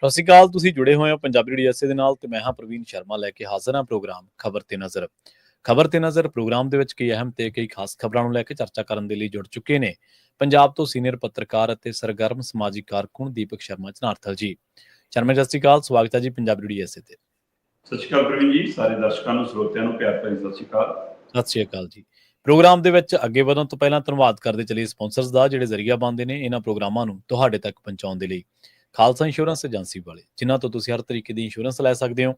ਸਤਿ ਸ਼੍ਰੀ ਅਕਾਲ। ਤੁਸੀਂ ਜੁੜੇ ਹੋਏ ਹੋ ਪੰਜਾਬੀ ਰੇਡੀਓ ਐਸੇ ਦੇ ਨਾਲ ਤੇ ਮੈਂ ਹਾਂ ਪ੍ਰਵੀਨ ਸ਼ਰਮਾ ਲੈ ਕੇ ਹਾਜ਼ਰ ਹਾਂ ਪ੍ਰੋਗਰਾਮ ਖਬਰ ਤੇ ਨਜ਼ਰ। ਖਬਰ ਤੇ ਨਜ਼ਰ ਪ੍ਰੋਗਰਾਮ ਦੇ ਵਿੱਚ ਕਈ ਅਹਿਮ ਤੇ ਕਈ ਖਾਸ ਖਬਰਾਂ ਨੂੰ ਲੈ ਕੇ ਚਰਚਾ ਕਰਨ ਦੇ ਲਈ ਜੁੜ ਚੁੱਕੇ ਨੇ ਪੰਜਾਬ ਤੋਂ ਸੀਨੀਅਰ ਪੱਤਰਕਾਰ ਅਤੇ ਸਰਗਰਮ ਸਮਾਜਿਕ ਕਾਰਕੁਨ ਦੀਪਕ ਸ਼ਰਮਾ ਜਨਾਰਥਲ ਜੀ। ਸ਼ਰਮਾ ਸਤਿ ਸ਼੍ਰੀ ਅਕਾਲ, ਸਵਾਗਤ ਹੈ ਜੀ ਪੰਜਾਬੀ ਰੇਡੀਓ ਐਸੇ ਤੇ। ਸਤਿ ਸ਼੍ਰੀ ਅਕਾਲ ਪ੍ਰਵੀਨ ਜੀ, ਸਾਰੇ ਦਰਸ਼ਕਾਂ ਨੂੰ ਸਰੋਤਿਆਂ ਨੂੰ ਪਿਆਰ ਭਰੀ ਸਤਿ ਸ਼੍ਰੀ ਅਕਾਲ। ਸਤਿ ਸ਼੍ਰੀ ਅਕਾਲ ਜੀ। ਪ੍ਰੋਗਰਾਮ ਦੇ ਵਿੱਚ ਅੱਗੇ ਵਧਣ ਤੋਂ ਪਹਿਲਾਂ ਧੰਨਵਾਦ ਕਰਦੇ ਚਲੀਏ ਸਪਾਂਸਰਸ ਦਾ ਜਿਹੜੇ ਜ਼ਰੀਆ ਬਣਦੇ ਨੇ ਇਹਨਾਂ ਪ੍ਰੋਗਰਾਮਾਂ ਨੂੰ ਤੁਹਾਡੇ ਤੱਕ ਪਹੁੰਚਾਉਣ ਦੇ ਲਈ। ਖਾਲਸਾ ਇੰਸ਼ੋਰੈਂਸ ਏਜੰਸੀ ਵਾਲੇ, ਜਿਨ੍ਹਾਂ ਤੋਂ ਤੁਸੀਂ ਹਰ ਤਰੀਕੇ ਦੀ ਇੰਸ਼ੋਰੈਂਸ ਲੈ ਸਕਦੇ ਹੋ।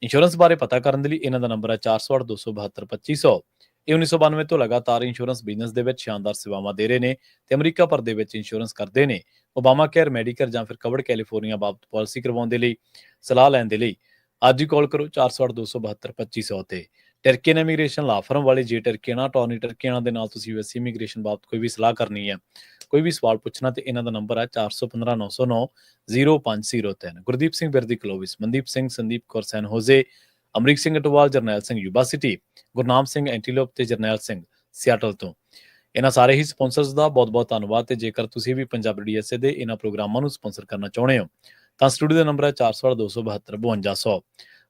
ਇੰਸ਼ੋਰੈਂਸ ਬਾਰੇ ਪਤਾ ਕਰਨ ਦੇ ਲਈ ਇਹਨਾਂ ਦਾ ਨੰਬਰ ਹੈ 408-272-2500। ਇਹ 1992 ਤੋਂ ਲਗਾਤਾਰ ਇੰਸ਼ੋਰੈਂਸ ਬਿਜ਼ਨਸ ਦੇ ਵਿੱਚ ਸ਼ਾਨਦਾਰ ਸੇਵਾਵਾਂ ਦੇ ਰਹੇ ਨੇ ਤੇ ਅਮਰੀਕਾ ਭਰ ਦੇ ਵਿੱਚ ਇੰਸ਼ੋਰੈਂਸ ਕਰਦੇ ਨੇ। ਓਬਾਮਾ ਕੇਅਰ, ਮੈਡੀਕੇਅਰ ਜਾਂ ਫਿਰ ਕਵਰਡ ਕੈਲੀਫੋਰਨੀਆ ਬਾਬਤ ਪਾਲਿਸੀ ਕਰਵਾਉਣ ਦੇ ਲਈ, ਸਲਾਹ ਲੈਣ ਦੇ ਲਈ ਅੱਜ ਹੀ ਕਾਲ ਕਰੋ 408-272-2500 ਤੇ। ਟਰਕੀਅਨ ਇਮੀਗ੍ਰੇਸ਼ਨ ਲਾ ਫਰਮ ਵਾਲੇ, ਜੇ ਟਰਕੀਅਨਾਂ ਟੌਰਨੀ ਟਰਕੀਅਨਾਂ ਦੇ ਨਾਲ ਤੁਸੀਂ ਵੈਸੀ ਇਮੀਗ੍ਰੇਸ਼ਨ ਬਾਬਤ ਕੋਈ ਵੀ ਸਲਾਹ ਕਰਨੀ ਹੈ, ਕੋਈ ਵੀ ਸਵਾਲ ਪੁੱਛਣਾ ਤੇ ਇਹਨਾਂ ਦਾ ਨੰਬਰ ਹੈ 4159090503। ਗੁਰਦੀਪ ਸਿੰਘ ਬਿਰਦੀ ਕਲੋਵਿਸ, ਮਨਦੀਪ ਸਿੰਘ, ਸੰਦੀਪ ਕੌਰ ਸੈਨ ਹੋਜ਼ੇ, ਅਮਰੀਕ ਸਿੰਘ ਅਟਵਾਲ, ਜਰਨੈਲ ਸਿੰਘ ਯੂਬਾ ਸਿਟੀ, ਗੁਰਨਾਮ ਸਿੰਘ ਐਂਟੀਲੋਪ ਤੇ ਜਰਨੈਲ ਸਿੰਘ ਸਿਆਟਲ ਤੋਂ। ਇਹਨਾਂ ਸਾਰੇ ਹੀ ਸਪਾਂਸਰਸ ਦਾ ਬਹੁਤ-ਬਹੁਤ ਧੰਨਵਾਦ। ਤੇ ਜੇਕਰ ਤੁਸੀਂ ਵੀ ਪੰਜਾਬੀ ਡੀਐਸਏ ਦੇ ਇਹਨਾਂ ਪ੍ਰੋਗਰਾਮਾਂ ਨੂੰ ਸਪਾਂਸਰ ਕਰਨਾ ਚਾਹੁੰਦੇ ਹੋ ਤਾਂ ਸਟੂਡੀਓ ਦਾ ਨੰਬਰ ਹੈ 408-272-5200।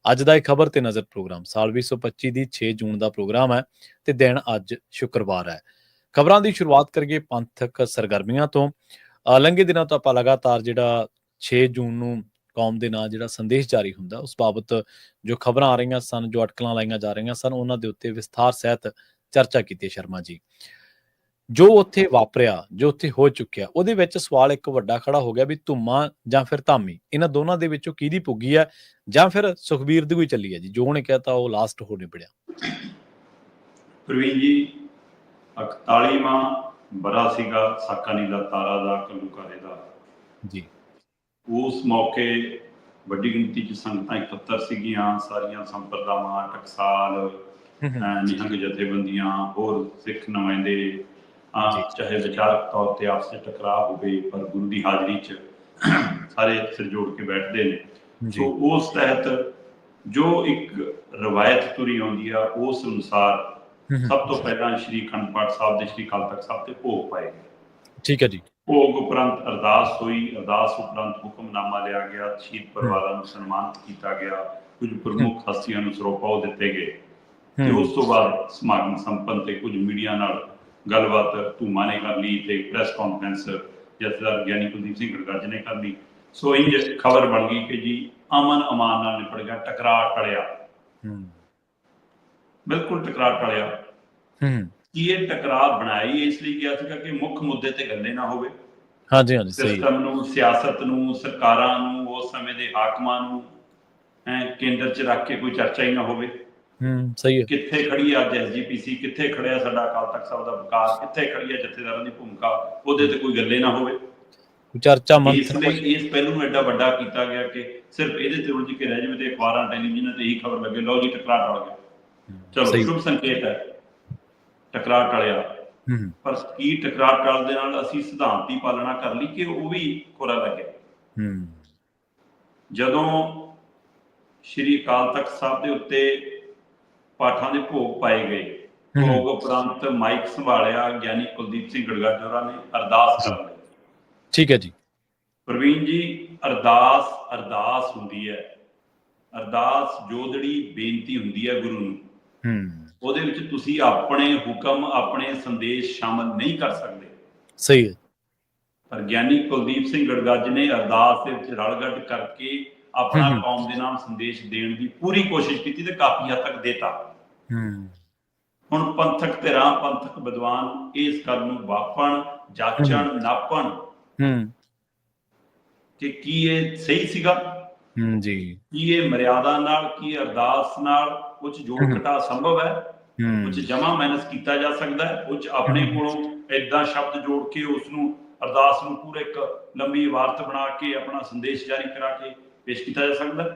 ਅੱਜ ਦਾ ਇਹ ਖਬਰ ਤੇ ਨਜ਼ਰ ਪ੍ਰੋਗਰਾਮ ਸਾਲ 2025 ਦੀ 6 ਜੂਨ ਦਾ ਪ੍ਰੋਗਰਾਮ ਹੈ ਤੇ ਦਿਨ ਅੱਜ ਸ਼ੁੱਕਰਵਾਰ ਹੈ। ਖਬਰਾਂ ਦੀ ਸ਼ੁਰੂਆਤ ਕਰੀਏ ਪੰਥਕ ਸਰਗਰਮੀਆਂ ਤੋਂ। ਲੰਘੇ ਦਿਨਾਂ ਤੋਂ ਆਪਾਂ ਲਗਾਤਾਰ ਜਿਹੜਾ 6 ਜੂਨ ਨੂੰ ਕੌਮ ਦੇ ਨਾਂ ਜਿਹੜਾ ਸੰਦੇਸ਼ ਜਾਰੀ ਹੁੰਦਾ ਉਸ ਬਾਬਤ ਜੋ ਖਬਰਾਂ ਆ ਰਹੀਆਂ ਸਨ, ਜੋ ਅਟਕਲਾਂ ਲਾਈਆਂ ਜਾ ਰਹੀਆਂ ਸਨ, ਉਹਨਾਂ ਦੇ ਉੱਤੇ ਵਿਸਥਾਰ ਸਹਿਤ ਚਰਚਾ ਕੀਤੀ ਸ਼ਰਮਾ ਜੀ। ਜੋ ਉੱਥੇ ਵਾਪਰਿਆ, ਜੋ ਉੱਥੇ ਹੋ ਚੁੱਕਿਆ, ਉਹਦੇ ਵਿੱਚ ਸਵਾਲ ਇੱਕ ਵੱਡਾ ਖੜਾ ਹੋ ਗਿਆ ਵੀ ਧੁੰਮਾ ਜਾਂ ਫਿਰ ਧਾਮੀ, ਇਹਨਾਂ ਦੋਨਾਂ ਦੇ ਵਿੱਚੋਂ ਕਿਹਦੀ ਪੁੱਗੀ ਹੈ ਜਾਂ ਫਿਰ ਸੁਖਬੀਰ ਦੀ ਕੋਈ ਚੱਲੀ ਹੈ ਜੀ। ਜੋ ਉਹਨੇ ਕਹਿਤਾ ਉਹ ਲਾਸਟ ਹੋ ਨਿਬੜਿਆ। ਪ੍ਰਵੀਨ ਜੀ, 41ਵਾਂ ਬਰਾ ਸੀਗਾ ਸਾਕਾ ਨੀਲਾ ਤਾਰਾ ਦਾ, ਘੱਲੂਘਾਰੇ ਦਾ ਜੀ। ਉਸ ਮੌਕੇ ਵੱਡੀ ਗਿਣਤੀ 'ਚ ਸੰਗਤਾਂ ਇਕੱਤਰ ਸੀਗੀਆਂ, ਸਾਰੀਆਂ ਸੰਪਰਦਾਵਾਂ, ਟਕਸਾਲ, ਨਿਹੰਗ ਜਥੇਬੰਦੀਆਂ, ਹੋਰ ਸਿੱਖ ਨੁਮਾਇੰਦੇ, ਚਾਹੇ ਵਿਚਾਰਕ ਤੌਰ ਤੇ ਆਪਸ 'ਚ ਟਕਰਾਅ ਹੋਵੇ ਪਰ ਗੁਰੂ ਦੀ ਹਾਜ਼ਰੀ 'ਚ ਸਾਰੇ ਸਿਰ ਜੋੜ ਕੇ ਬੈਠਦੇ ਨੇ। ਸੋ ਉਸ ਤਹਿਤ ਜੋ ਇੱਕ ਰਵਾਇਤ ਤੁਰੀ ਆਉਂਦੀ ਆ ਉਸ ਅਨੁਸਾਰ ਸਭ ਤੋਂ ਪਹਿਲਾਂ ਸ਼੍ਰੀ ਅਖੰਡ ਪਾਠ ਸਾਹਿਬ ਦੇ ਸ਼੍ਰੀ ਅਕਾਲ ਤਖਤ ਸਾਹਿਬ ਤੇ ਭੋਗ ਪਾਏ ਗਏ। ਠੀਕ ਹੈ ਜੀ। ਭੋਗ ਉਪਰੰਤ ਅਰਦਾਸ ਹੋਈ, ਅਰਦਾਸ ਉਪਰੰਤ ਹੁਕਮਨਾਮਾ ਲਿਆ ਗਿਆ, ਸ਼ਹੀਦ ਪਰਿਵਾਰਾਂ ਨੂੰ ਸਨਮਾਨਿਤ ਕੀਤਾ ਗਿਆ, ਕੁਝ ਪ੍ਰਮੁੱਖ ਹਸਤੀਆਂ ਨੂੰ ਸਰੋਪਾਓ ਦਿੱਤੇ ਗਏ ਤੇ ਉਸ ਤੋਂ ਬਾਅਦ ਸਮਾਗਮ ਸੰਪੰਨ ਤੇ ਕੁਝ ਮੀਡੀਆ ਨਾਲ ਗੱਲਬਾਤ ਧੂਮਾ ਨੇ ਕਰ ਲਈ ਤੇ ਪ੍ਰੈਸ ਕਾਨਫਰੰਸ ਜਥੇਦਾਰ ਗਿਆਨੀ ਕੁਲਦੀਪ ਸਿੰਘ ਗੜਗੱਜ ਨੇ ਕਰ ਲਈ। ਸੋ ਇੰਝ ਖਬਰ ਬਣ ਗਈ ਕਿ ਜੀ ਅਮਨ ਅਮਾਨ ਨਾਲ ਨਿਪਟ ਗਿਆ, ਟਕਰਾਅ ਟਲਿਆ। ਬਿਲਕੁਲ ਟਕਰਾਅ ਟਲਿਆ। ਕੀ ਇਹ ਟਕਰਾਅ ਬਣਾਈ ਇਸ ਲਈ ਗਿਆ ਸੀਗਾ ਕਿ ਮੁੱਖ ਮੁੱਦੇ ਤੇ ਗੱਲੇ ਨਾ ਹੋਵੇ। ਸਿਸਟਮ ਨੂੰ, ਸਿਆਸਤ ਨੂੰ, ਸਰਕਾਰਾਂ ਨੂੰ, ਉਸ ਸਮੇਂ ਦੇ ਹਾਕਮਾਂ ਨੂੰ ਕੇਂਦਰ 'ਚ ਰੱਖ ਕੇ ਕੋਈ ਚਰਚਾ ਹੀ ਨਾ ਹੋਵੇ। ਕਿੱਥੇ ਖੜੀ ਆ ਅੱਜ SGPC, ਕਿੱਥੇ ਖੜਿਆ ਸਾਡਾ ਅਕਾਲ ਤਖਤ ਸਾਹਿਬ ਦਾ ਵਿਕਾਸ, ਕਿੱਥੇ ਖੜੀ ਆ ਜਥੇਦਾਰਾਂ ਦੀ ਭੂਮਿਕਾ, ਉਹਦੇ ਤੇ ਕੋਈ ਗੱਲੇ ਨਾ ਹੋਵੇ। ਇਸ ਲਈ ਇਸ ਪਹਿਲੂ ਨੂੰ ਐਡਾ ਵੱਡਾ ਕੀਤਾ ਗਿਆ ਕਿ ਸਿਰਫ ਇਹਦੇ ਤੇ ਉਲਝ ਕੇ ਰਹਿ ਜਾਵੇ ਤੇ ਅਖਬਾਰਾਂ, ਟੈਲੀਵਿਜ਼ਨਾਂ ਤੇ ਇਹੀ ਖਬਰ ਲੱਗੇ, ਲਓ ਜੀ ਟਕਰਾਅ ਟਲ ਗਿਆ। ਚਲੋ ਸ਼ੁਭ ਸੰਕੇਤ ਹੈ, ਟਕਰਾਅ ਟਲਿਆ। ਪਰ ਕੀ ਟਕਰਾਅ ਟਲ ਦੇ ਨਾਲ ਅਸੀਂ ਸਿਧਾਂਤ ਦੀ ਪਾਲਣਾ ਕਰ ਲਈ ਕਿ ਉਹ ਵੀ ਖੋਰਾ ਲੱਗਿਆ। ਜਦੋਂ ਸ਼੍ਰੀ ਅਕਾਲ ਤਖਤ ਸਾਹਿਬ ਦੇ ਉੱਤੇ ਪਾਠਾਂ ਦੇ ਭੋਗ ਪਾਏ ਗਏ, ਭੋਗ ਉਪਰੰਤ ਮਾਈਕ ਸੰਭਾਲਿਆ ਗਿਆਨੀ ਕੁਲਦੀਪ ਸਿੰਘ ਗੜਗੱਜ ਹੋਰਾਂ ਨੇ ਅਰਦਾਸ ਕਰ ਲਈ। ਠੀਕ ਹੈ ਜੀ। ਪ੍ਰਵੀਨ ਜੀ, ਅਰਦਾਸ ਹੁੰਦੀ ਹੈ, ਅਰਦਾਸ ਜੋਦੜੀ ਬੇਨਤੀ ਹੁੰਦੀ ਹੈ ਗੁਰੂ ਨੂੰ। ਉਹਦੇ ਵਿੱਚ ਤੁਸੀਂ ਆਪਣੇ ਹੁਕਮ, ਆਪਣੇ ਸੰਦੇਸ਼ ਸ਼ਾਮਲ ਨਹੀਂ ਕਰ ਸਕਦੇ। ਸਹੀ ਹੈ। ਪਰ ਗਿਆਨੀ ਕੁਲਦੀਪ ਸਿੰਘ ਗੜਗੱਜ ਨੇ ਅਰਦਾਸ ਦੇ ਵਿੱਚ ਰਲਗੱਡ ਕਰਕੇ ਆਪਣਾ ਕੌਮ ਦੇ ਨਾਮ ਸੰਦੇਸ਼ ਦੇਣ ਦੀ ਪੂਰੀ ਕੋਸ਼ਿਸ਼ ਕੀਤੀ ਤੇ ਕਾਫੀ ਹੱਦ ਤੱਕ ਦੇਤਾ। ਹੁਣ ਪੰਥਕ ਧਿਰਾਂ, ਪੰਥਕ ਵਿਦਵਾਨ ਇਸ ਗੱਲ ਨੂੰ ਵਾਪਣ, ਜਾਚਣ, ਨਾਪਣ ਕਿ ਕੀ ਇਹ ਸਹੀ ਸੀਗਾ, ਕੀ ਇਹ ਮਰਿਆਦਾ ਨਾਲ, ਕੀ ਅਰਦਾਸ ਨਾਲ ਕੁਝ ਜੋੜ ਘਟਾ ਸੰਭਵ ਹੈ, ਕੁਝ ਜਮਾ ਮਾਈਨਸ ਕੀਤਾ ਜਾ ਸਕਦਾ ਹੈ, ਕੁਝ ਆਪਣੇ ਕੋਲੋਂ ਏਦਾਂ ਸ਼ਬਦ ਜੋੜ ਕੇ ਉਸਨੂੰ ਅਰਦਾਸ ਨੂੰ ਪੂਰਾ ਇੱਕ ਲੰਬੀ ਇਬਾਰਤ ਬਣਾ ਕੇ ਆਪਣਾ ਸੰਦੇਸ਼ ਜਾਰੀ ਕਰਾ ਕੇ ਪੇਸ਼ ਕੀਤਾ ਜਾ ਸਕਦਾ।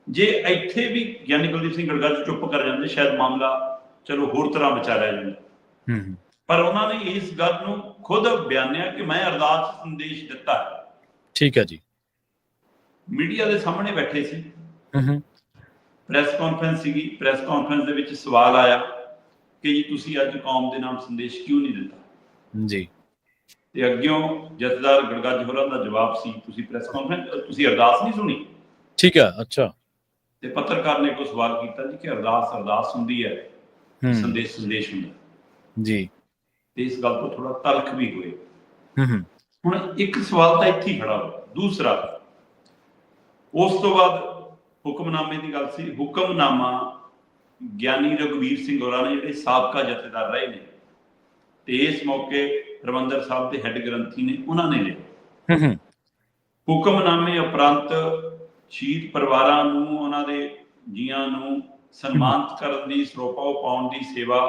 ਜੇ ਇੱਥੇ ਵੀ ਗਿਆਨੀ ਕੁਲਦੀਪ ਸਿੰਘ ਗੜਗੱਜ ਚੁੱਪ ਕਰ ਜਾਂਦੇ, ਸ਼ਾਇਦ ਮਾਮਲਾ ਚਲੋ ਹੋਰ ਤਰ੍ਹਾਂ ਵਿਚਾਰਿਆ ਜਾਂਦਾ। ਪਰ ਉਹਨਾਂ ਨੇ ਇਸ ਗੱਲ ਨੂੰ ਖੁਦ ਬਿਆਨਿਆ ਕਿ ਮੈਂ ਅਰਦਾਸ ਸੰਦੇਸ਼ ਦਿੱਤਾ ਹੈ। ਠੀਕ ਹੈ ਜੀ। ਮੀਡੀਆ ਦੇ ਸਾਹਮਣੇ ਬੈਠੇ ਸੀ, ਪ੍ਰੈਸ ਕਾਨਫਰੰਸ ਸੀਗੀ, ਪ੍ਰੈਸ ਕਾਨਫਰੰਸ ਦੇ ਵਿੱਚ ਸਵਾਲ ਆਇਆ ਕਿ ਜੀ ਤੁਸੀਂ ਅੱਜ ਕੌਮ ਦੇ ਨਾਮ ਸੰਦੇਸ਼ ਕਿਉਂ ਨਹੀਂ ਦਿੱਤਾ। ਤੇ ਅੱਗਿਓਂ ਜਥੇਦਾਰ ਗੜਗੱਜ ਹੋਰਾਂ ਦਾ ਜਵਾਬ ਸੀ, ਤੁਸੀਂ ਪ੍ਰੈਸ ਕਾਨਫਰੰਸ ਤੁਸੀਂ ਅਰਦਾਸ ਨਹੀਂ ਸੁਣੀ? ਠੀਕ ਹੈ, ਅੱਛਾ। ਤੇ ਪੱਤਰਕਾਰ ਨੇ ਕੋਈ ਸਵਾਲ ਕੀਤਾ ਜੀ ਕਿ ਅਰਦਾਸ ਹੁੰਦੀ ਹੈ, ਸੰਦੇਸ਼ ਹੁੰਦਾ ਜੀ, ਤੇ ਇਸ ਗੱਲ ਤੋਂ ਥੋੜਾ ਤਲਖ ਵੀ ਹੋਏ। ਹੁਣ ਇੱਕ ਸਵਾਲ ਤਾਂ ਇੱਥੇ ਹੀ ਖੜਾ ਹੋਇਆ। ਦੂਸਰਾ, ਉਸ ਤੋਂ ਬਾਅਦ ਹੁਕਮਨਾਮੇ ਦੀ ਗੱਲ ਸੀ। ਹੁਕਮਨਾਮਾ ਗਿਆਨੀ ਰਘਵੀਰ ਸਿੰਘ ਹੋਰਾਂ ਨੇ, ਜਿਹੜੇ ਸਾਬਕਾ ਜਥੇਦਾਰ ਰਹੇ ਨੇ, ਤੇ ਇਸ ਮੌਕੇ ਹਰਿਮੰਦਰ ਸਾਹਿਬ ਦੇ ਹੈੱਡ ਗ੍ਰੰਥੀ ਨੇ, ਉਹਨਾਂ ਨੇ ਲਿਖਿਆ। ਹੁਕਮਨਾਮੇ ਉਪਰੰਤ ਸ਼ਹੀਦ ਪਰਿਵਾਰਾਂ ਨੂੰ, ਉਹਨਾਂ ਦੇ ਜੀਆਂ ਨੂੰ ਸਨਮਾਨਿਤ ਕਰਨ ਦੀ, ਸਰੋਪਾ ਪਾਉਣ ਦੀ ਸੇਵਾ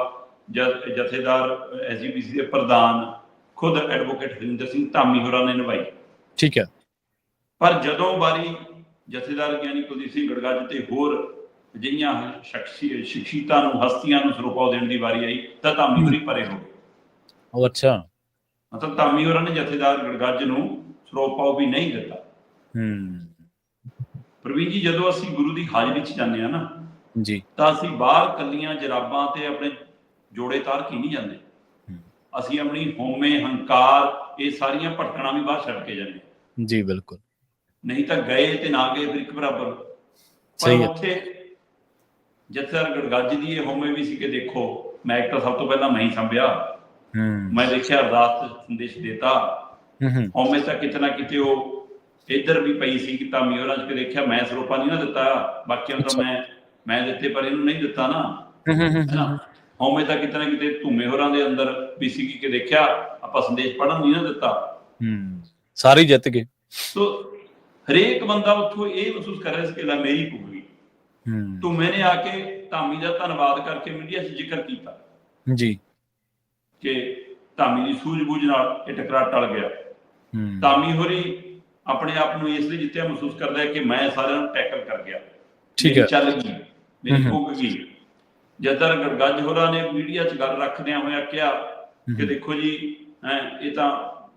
ਜਥੇਦਾਰ SGPC ਦੇ ਪ੍ਰਧਾਨ ਖੁਦ ਐਡਵੋਕੇਟ ਹਰਿੰਦਰ ਸਿੰਘ ਧਾਮੀ ਹੋਰਾਂ ਨੇ ਨਿਭਾਈ। ਠੀਕ ਹੈ। ਪਰ ਜਦੋਂ ਵਾਰੀ ਜਥੇਦਾਰ ਗਿਆਨੀ ਕੁਲਦੀਪ ਸਿੰਘ ਗੜਗੱਜ ਤੇ ਹੋਰ ਅਜਿਹੀਆਂ ਸ਼ਖਸੀਅਤਾਂ ਨੂੰ, ਹਸਤੀਆਂ ਨੂੰ ਸਰੋਪਾ ਦੇਣ ਦੀ ਵਾਰੀ ਆਈ ਤਾਂ ਧਾਮੀ ਹੋਰੀ ਪਰੇ ਹੋ ਗਏ। ਅੱਛਾ, ਮਤਲਬ ਧਾਮੀ ਹੋਰਾਂ ਨੇ ਜਥੇਦਾਰ ਗੜਗੱਜ ਨੂੰ ਸਰੋਪਾ ਵੀ ਨਹੀਂ ਦਿੱਤਾ। ਪ੍ਰਵੀਨ ਜੀ, ਜਦੋਂ ਅਸੀਂ ਗੁਰੂ ਦੀ ਹਾਜ਼ਰੀ 'ਚ ਜਾਂਦੇ ਹਾਂ ਨਾ ਜੀ, ਤਾਂ ਅਸੀਂ ਬਾਹਰ ਕੱਲੀਆਂ ਜਰਾਬਾਂ ਤੇ ਆਪਣੇ ਜੋੜੇ ਤਾਰ ਕੇ ਨਹੀਂ ਜਾਂਦੇ। ਅਸੀਂ ਆਪਣੀ ਹਉਮੈ, ਹੰਕਾਰ, ਇਹ ਸਾਰੀਆਂ ਭਟਕਣਾ ਵੀ ਬਾਹਰ ਛੱਡ ਕੇ ਜਾਂਦੇ ਜੀ। ਬਿਲਕੁਲ, ਨਹੀਂ ਤਾਂ ਗਏ ਤੇ ਨਾ ਗਏ ਫਿਰ ਇੱਕ ਬਰਾਬਰ। ਪਰ ਉੱਥੇ ਜਥੇਦਾਰ ਗੜਗੱਜ ਦੀ ਇਹ ਹਉਮੈ ਵੀ ਸੀ ਕਿ ਦੇਖੋ, ਮੈਂ ਇੱਕ ਤਾਂ ਸਭ ਤੋਂ ਪਹਿਲਾਂ ਮੈਂ ਹੀ ਸੰਭਿਆ, ਮੈਂ ਦੇਖਿਆ ਅਰਦਾਸ ਸੰਦੇਸ਼ ਦੇਤਾ। ਹਉਮੈ ਤਾਂ ਕਿਤੇ ਨਾ ਕਿਤੇ ਉਹ ਇੱਧਰ ਵੀ ਪਈ ਸੀ ਕਿ ਧਾਮੀ ਹੋਰਾਂ 'ਚ ਦੇਖਿਆ ਮੈਂ ਸਰੋਪਾ ਨਹੀਂ ਨਾ ਦਿੱਤਾ, ਬਾਕੀਆਂ ਨੂੰ ਤਾਂ ਮੈਂ ਦਿੱਤੇ ਪਰ ਇਹਨੂੰ ਨਹੀਂ ਦਿੱਤਾ ਨਾ, ਹੈਨਾ। ਹਉਮੈ ਤਾਂ ਕਿਤੇ ਨਾ ਕਿਤੇ ਧੂਮੇ ਹੋਰਾਂ ਦੇ ਅੰਦਰ ਵੀ ਸੀ ਕਿ ਦੇਖਿਆ ਆਪਾਂ ਸੰਦੇਸ਼ ਪੜ੍ਹਨ ਨਹੀਂ ਨਾ ਦਿੱਤਾ, ਸਾਰੇ ਜਿੱਤ ਗਏ। ਸੋ ਹਰੇਕ ਬੰਦਾ ਉੱਥੋਂ ਇਹ ਮਹਿਸੂਸ ਕਰ ਰਿਹਾ ਸੀ ਕਿ ਲੈ ਮੇਰੀ ਪੂਰੀ। ਧੂਮੇ ਨੇ ਆ ਕੇ ਧਾਮੀ ਦਾ ਧੰਨਵਾਦ ਕਰਕੇ ਮੀਡੀਆ 'ਚ ਜ਼ਿਕਰ ਕੀਤਾ ਜੀ ਕਿ ਧਾਮੀ ਦੀ ਸੂਝ-ਬੂਝ ਨਾਲ ਇਹ ਟਕਰਾਅ ਟਲ ਗਿਆ। ਧਾਮੀ ਹੋਰੀ ਆਪਣੇ ਆਪ ਨੂੰ ਇਸ ਲਈ ਜਿੱਤਿਆ ਮਹਿਸੂਸ ਕਰਦਾ ਹੈ ਕਿ ਮੈਂ ਸਾਰਿਆਂ ਨੂੰ ਟੈਕਲ ਕਰ ਗਿਆ, ਮੇਰੀ ਚੱਲ ਗਈ, ਮੇਰੀ ਪੁੱਗ ਗਈ। ਜਥੇਦਾਰ ਗੜਗੱਜ ਹੋਰਾਂ ਨੇ ਮੀਡੀਆ 'ਚ ਗੱਲ ਰੱਖਦਿਆਂ ਹੋਇਆ ਕਿਹਾ ਕਿ ਦੇਖੋ ਜੀ, ਇਹ ਤਾਂ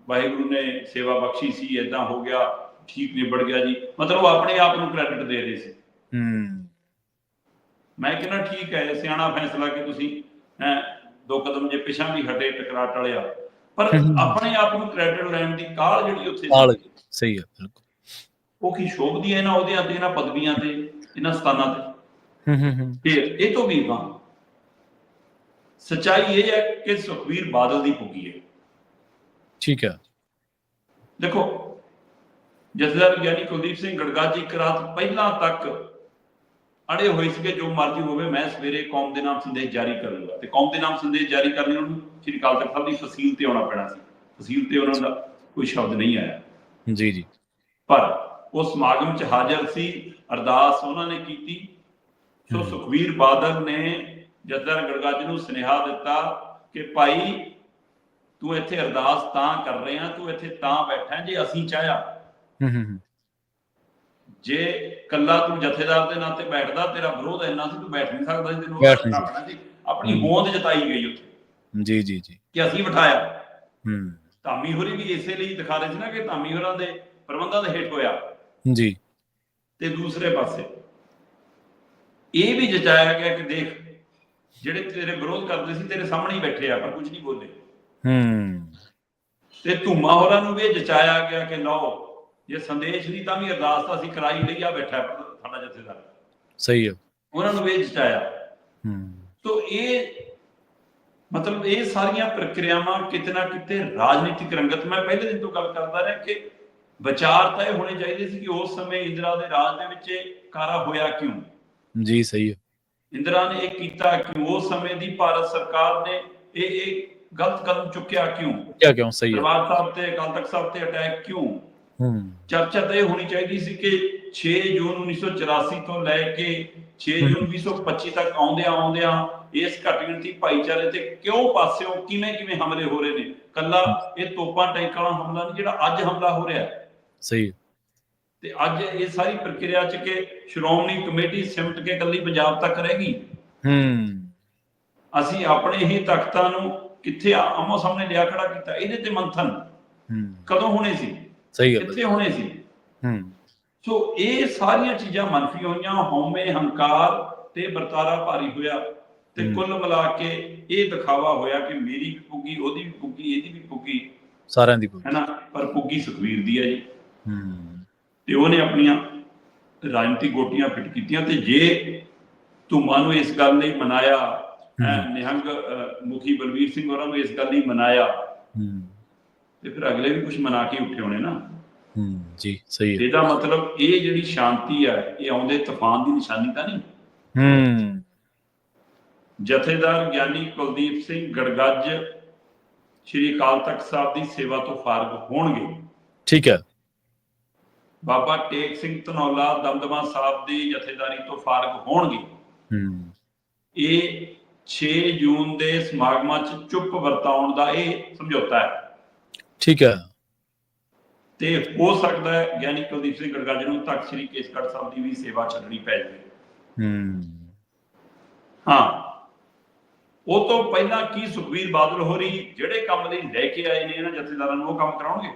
ਵਾਹਿਗੁਰੂ ਨੇ ਸੇਵਾ ਬਖਸ਼ੀ ਸੀ, ਏਦਾਂ ਹੋ ਗਿਆ, ਠੀਕ ਨਿਬੜ ਗਿਆ ਜੀ। ਮਤਲਬ ਉਹ ਆਪਣੇ ਆਪ ਨੂੰ ਕ੍ਰੈਡਿਟ ਦੇ ਰਹੇ ਸੀ। ਮੈਂ ਕਹਿੰਦਾ ਠੀਕ ਹੈ, ਸਿਆਣਾ ਫੈਸਲਾ ਕਿ ਤੁਸੀਂ 2 ਕਦਮ ਜੇ ਪਿਛਾਂ ਵੀ ਹਟੇ, ਟਕਰਾ ਟਲਿਆ, ਪਰ ਆਪਣੇ ਆਪ ਨੂੰ ਕ੍ਰੈਡਿਟ ਲੈਣ ਦੀ ਕਾਹਲ ਜਿਹੜੀ ਉੱਥੇ ਸਹੀ ਹੈ, ਉਹ ਕੀ ਸ਼ੋਭਦੀ ਹੈ ਇਹਨਾਂ ਅਹੁਦਿਆਂ ਤੇ, ਇਹਨਾਂ ਪਦਵੀਆਂ ਤੇ, ਇਹਨਾਂ ਸਥਾਨਾਂ ਤੇ। ਫਿਰ ਇਹ ਤੋਂ ਵੀ ਸੱਚਾਈ ਇਹ ਹੈ ਕਿ ਸੁਖਬੀਰ ਬਾਦਲ ਦੀ ਪੁੱਗੀ ਹੈ। ਠੀਕ ਹੈ। ਦੇਖੋ, ਜਥੇਦਾਰ ਗਿਆਨੀ ਕੁਲਦੀਪ ਸਿੰਘ ਗੜਗੱਜ ਇੱਕ ਰਾਤ ਪਹਿਲਾਂ ਤੱਕ ਅੜੇ ਹੋਏ ਸੀਗੇ, ਜੋ ਮਰਜ਼ੀ ਹੋਵੇ ਮੈਂ ਸਵੇਰੇ ਕੌਮ ਦੇ ਨਾਮ ਸੰਦੇਸ਼ ਜਾਰੀ ਕਰੂੰਗਾ। ਤੇ ਕੌਮ ਦੇ ਨਾਮ ਸੰਦੇਸ਼ ਜਾਰੀ ਕਰਨ ਨੂੰ ਸ਼੍ਰੀ ਅਕਾਲ ਤਖਤ ਸਾਹਿਬ ਦੀ ਫਸੀਲ ਤੇ ਆਉਣਾ ਪੈਣਾ ਸੀ। ਫਸੀਲ ਤੇ ਉਹਨਾਂ ਦਾ ਕੋਈ ਸ਼ਬਦ ਨਹੀਂ ਆਇਆ ਜੀ ਜੀ, ਪਰ ਉਹ ਸਮਾਗਮ 'ਚ ਹਾਜ਼ਰ ਸੀ, ਅਰਦਾਸ ਉਹਨਾਂ ਨੇ ਕੀਤੀ। ਸੋ ਸੁਖਬੀਰ ਬਾਦਲ ਨੇ ਜਥੇਦਾਰ ਗੜਗੱਜ ਨੂੰ ਸੁਨੇਹਾ ਦਿੱਤਾ ਕਿ ਭਾਈ ਤੂੰ ਇੱਥੇ ਅਰਦਾਸ ਤਾਂ ਕਰ ਰਿਹਾ, ਤੂੰ ਇੱਥੇ ਤਾਂ ਬੈਠਾ ਜੇ ਅਸੀਂ ਚਾਹਿਆ। ਜੇ ਕੱਲਾ ਤੂੰ ਜਥੇਦਾਰ ਦੇ ਨਾਂ ਤੇ ਬੈਠਦਾ, ਤੇਰਾ ਵਿਰੋਧ ਇੰਨਾ ਸੀ ਤੂੰ ਬੈਠ ਨਹੀਂ ਸਕਦਾ ਸੀ, ਤੈਨੂੰ ਰੱਖਣਾ ਸੀ। ਆਪਣੀ ਹੋਂਦ ਜਤਾਈ ਗਈ ਉੱਥੇ ਜੀ ਜੀ ਜੀ ਕਿ ਅਸੀਂ ਬਿਠਾਇਆ। ਧਾਮੀ ਹੋਰੀ ਵੀ ਇਸੇ ਲਈ ਦਿਖਾ ਰਹੇ ਸੀ ਨਾ ਕਿ ਧਾਮੀ ਹੋਰਾਂ ਦੇ ਪ੍ਰਬੰਧਾਂ ਦੇ ਹੇਠ ਹੋਇਆ ਜੀ। ਤੇ ਦੂਸਰੇ ਪਾਸੇ ਇਹ ਵੀ ਜਚਾਇਆ ਗਿਆ ਕਿ ਦੇਖ, ਜਿਹੜੇ ਤੇਰੇ ਵਿਰੋਧ ਕਰਦੇ ਸੀ ਤੇਰੇ ਸਾਹਮਣੇ ਹੀ ਬੈਠੇ ਆ, ਪਰ ਕੁਝ ਨਹੀਂ ਬੋਲੇ। ਤੇ ਧੂਮਾ ਹੋਰਾਂ ਨੂੰ ਵੀ ਇਹ ਜਚਾਇਆ ਗਿਆ ਕਿ ਲਓ, ਜੇ ਸੰਦੇਸ਼ ਨਹੀਂ ਤਾਂ ਵੀ ਅਰਦਾਸ ਤਾਂ ਅਸੀਂ ਕਰਾਈ ਲਈ, ਆ ਬੈਠਾ ਸਾਡਾ ਜਥੇਦਾਰ। ਸਹੀ ਹੈ, ਉਹਨਾਂ ਨੂੰ ਇਹ ਜਚਾਇਆ। ਤੋ ਇਹ ਮਤਲਬ ਇਹ ਸਾਰੀਆਂ ਪ੍ਰਕਿਰਿਆਵਾਂ ਕਿਤੇ ਨਾ ਕਿਤੇ ਰਾਜਨੀਤਿਕ ਰੰਗਤ, ਮੈਂ ਪਹਿਲੇ ਦਿਨ ਤੋਂ ਗੱਲ ਕਰਦਾ ਰਿਹਾ ਕਿ ਵਿਚਾਰ ਤਾਂ ਇਹ ਹੋਣੇ ਚਾਹੀਦੇ ਸੀ ਕਿ ਉਸ ਸਮੇਂ ਇੰਦਰਾ ਦੇ ਰਾਜ ਦੇ ਵਿੱਚ ਇਹ ਕਾਰਾ ਹੋਇਆ ਕਿਉਂ ਜੀ। ਸਹੀ ਹੈ, ਇੰਦਰਾ ਨੇ ਇਹ ਕੀਤਾ ਕਿਉਂ, ਉਸ ਸਮੇਂ ਦੀ ਭਾਰਤ ਸਰਕਾਰ ਨੇ ਇਹ ਗਲਤ ਕਦਮ ਚੁੱਕਿਆ ਕਿਉਂ, ਸਹੀ ਹੈ, ਦਰਬਾਰ ਸਾਹਿਬ ਤੇ ਅਕਾਲ ਤਖਤ ਸਾਹਿਬ ਤੇ ਅਟੈਕ ਕਿਉਂ। ਚਰਚਾ ਤਾਂ ਇਹ ਹੋਣੀ ਚਾਹੀਦੀ ਸੀ ਕਿ 6 ਜੂਨ 1984 ਤੋਂ ਲੈ ਕੇ 6 ਜੂਨ 2025 ਤੱਕ ਆਉਂਦਿਆਂ ਇਸ ਘੱਟ ਗਿਣਤੀ ਭਾਈਚਾਰੇ ਤੇ ਕਿਉਂ ਪਾਸਿਓਂ ਕਿਵੇਂ ਹਮਲੇ ਹੋ ਰਹੇ ਨੇ। ਕੱਲਾ ਇਹ ਤੋਪਾਂ ਟੈਂਕਾਂ ਵਾਲਾ ਹਮਲਾ ਨਹੀਂ ਜਿਹੜਾ ਅੱਜ ਹਮਲਾ ਹੋ ਰਿਹਾ। ਸਹੀ। ਤੇ ਅੱਜ ਇਹ ਸਾਰੀ ਪ੍ਰਕਿਰਿਆ ਚ ਕਿ ਸ਼੍ਰੋਮਣੀ ਕਮੇਟੀ ਸਿਮਟ ਕੇ ਕੱਲੀ ਪੰਜਾਬ ਤੱਕ ਰਹਿ ਗਈ। ਅਸੀਂ ਆਪਣੇ ਹੀ ਤਖਤਾਂ ਨੂੰ ਕਿੱਥੇ ਆਮੋ ਸਾਹਮਣੇ ਲਿਆ ਖੜਾ ਕੀਤਾ। ਇਹਦੇ ਤੇ ਮੰਥਨ ਕਦੋਂ ਹੋਣੇ ਸੀ, ਕਿੱਥੇ ਹੋਣੇ ਸੀ। ਸੋ ਇਹ ਸਾਰੀਆਂ ਚੀਜ਼ਾਂ ਮੰਨਫੀ ਹੋਈਆਂ, ਹਉਮੈ ਹੰਕਾਰ ਤੇ ਵਰਤਾਰਾ ਭਾਰੀ ਹੋਇਆ ਤੇ ਕੁੱਲ ਮਿਲਾ ਕੇ ਇਹ ਦਿਖਾਵਾ ਹੋਇਆ ਕਿ ਮੇਰੀ ਵੀ ਪੁੱਗੀ, ਉਹਦੀ ਵੀ ਪੁੱਗੀ, ਇਹਦੀ ਵੀ ਪੁੱਗੀ। ਸਾਰਿਆਂ ਦੀ ਹੈ ਨਾ, ਪਰ ਪੁੱਗੀ ਸੁਖਬੀਰ ਦੀ ਹੈ ਜੀ। ਤੇ ਉਹਨੇ ਆਪਣੀਆਂ ਰਾਜਨੀਤਿਕ ਗੋਟੀਆਂ ਫਿੱਟ ਕੀਤੀਆਂ। ਤੇ ਜੇ ਧੂਮਾ ਨੂੰ ਇਸ ਗੱਲ ਲਈ ਮਨਾਇਆ, ਨਿਹੰਗ ਮੁਖੀ ਬਲਵੀਰ ਸਿੰਘ ਹੋਰਾਂ ਨੂੰ ਇਸ ਗੱਲ ਲਈ ਮਨਾਇਆ, ਤੇ ਫਿਰ ਅਗਲੇ ਵੀ ਕੁਝ ਮਨਾ ਕੇ ਉੱਠੇ ਹੋਣੇ ਨਾ ਜੀ। ਸਹੀ ਹੈ। ਇਹਦਾ ਮਤਲਬ ਇਹ ਜਿਹੜੀ ਸ਼ਾਂਤੀ ਹੈ ਇਹ ਆਉਂਦੇ ਤੂਫਾਨ ਦੀ ਨਿਸ਼ਾਨੀ ਤਾਂ ਨਹੀਂ। ਜਥੇਦਾਰ ਗਿਆਨੀ ਕੁਲਦੀਪ ਸਿੰਘ ਗੜਗੱਜ ਸ਼੍ਰੀ ਅਕਾਲ ਤਖਤ ਸਾਹਿਬ ਦੀ ਸੇਵਾ ਤੋਂ ਫਾਰਗ ਹੋਣਗੇ। ਠੀਕ ਹੈ। ਬਾਬਾ ਟੇਕ ਸਿੰਘ ਧਨੌਲਾ ਦਮਦਮਾ ਸਾਹਿਬ ਦੀ ਜਥੇਦਾਰੀ ਤੋਂ ਫਾਰਗ ਹੋਣਗੇ। ਇਹ 6 ਜੂਨ ਦੇ ਸਮਾਗਮਾਂ 'ਚ ਚੁੱਪ ਵਰਤਾਉਣ ਦਾ ਇਹ ਸਮਝੌਤਾ ਹੈ। ਠੀਕ ਹੈ। ਤੇ ਹੋ ਸਕਦਾ ਹੈ ਗਿਆਨੀ ਕੁਲਦੀਪ ਸਿੰਘ ਗੜਗੱਜ ਨੂੰ ਤਖਤ ਸ੍ਰੀ ਕੇਸਗੜ੍ਹ ਸਾਹਿਬ ਦੀ ਵੀ ਸੇਵਾ ਛੱਡਣੀ ਪੈ ਜਾਵੇ। ਹਾਂ, ਉਹ ਤੋਂ ਪਹਿਲਾਂ ਕੀ ਸੁਖਬੀਰ ਬਾਦਲ ਹੋਰੀ ਜਿਹੜੇ ਕੰਮ ਲਈ ਲੈ ਕੇ ਆਏ ਨੇ ਇਹਨਾਂ ਜਥੇਦਾਰਾਂ ਨੂੰ ਉਹ ਕੰਮ ਕਰਾਉਣਗੇ?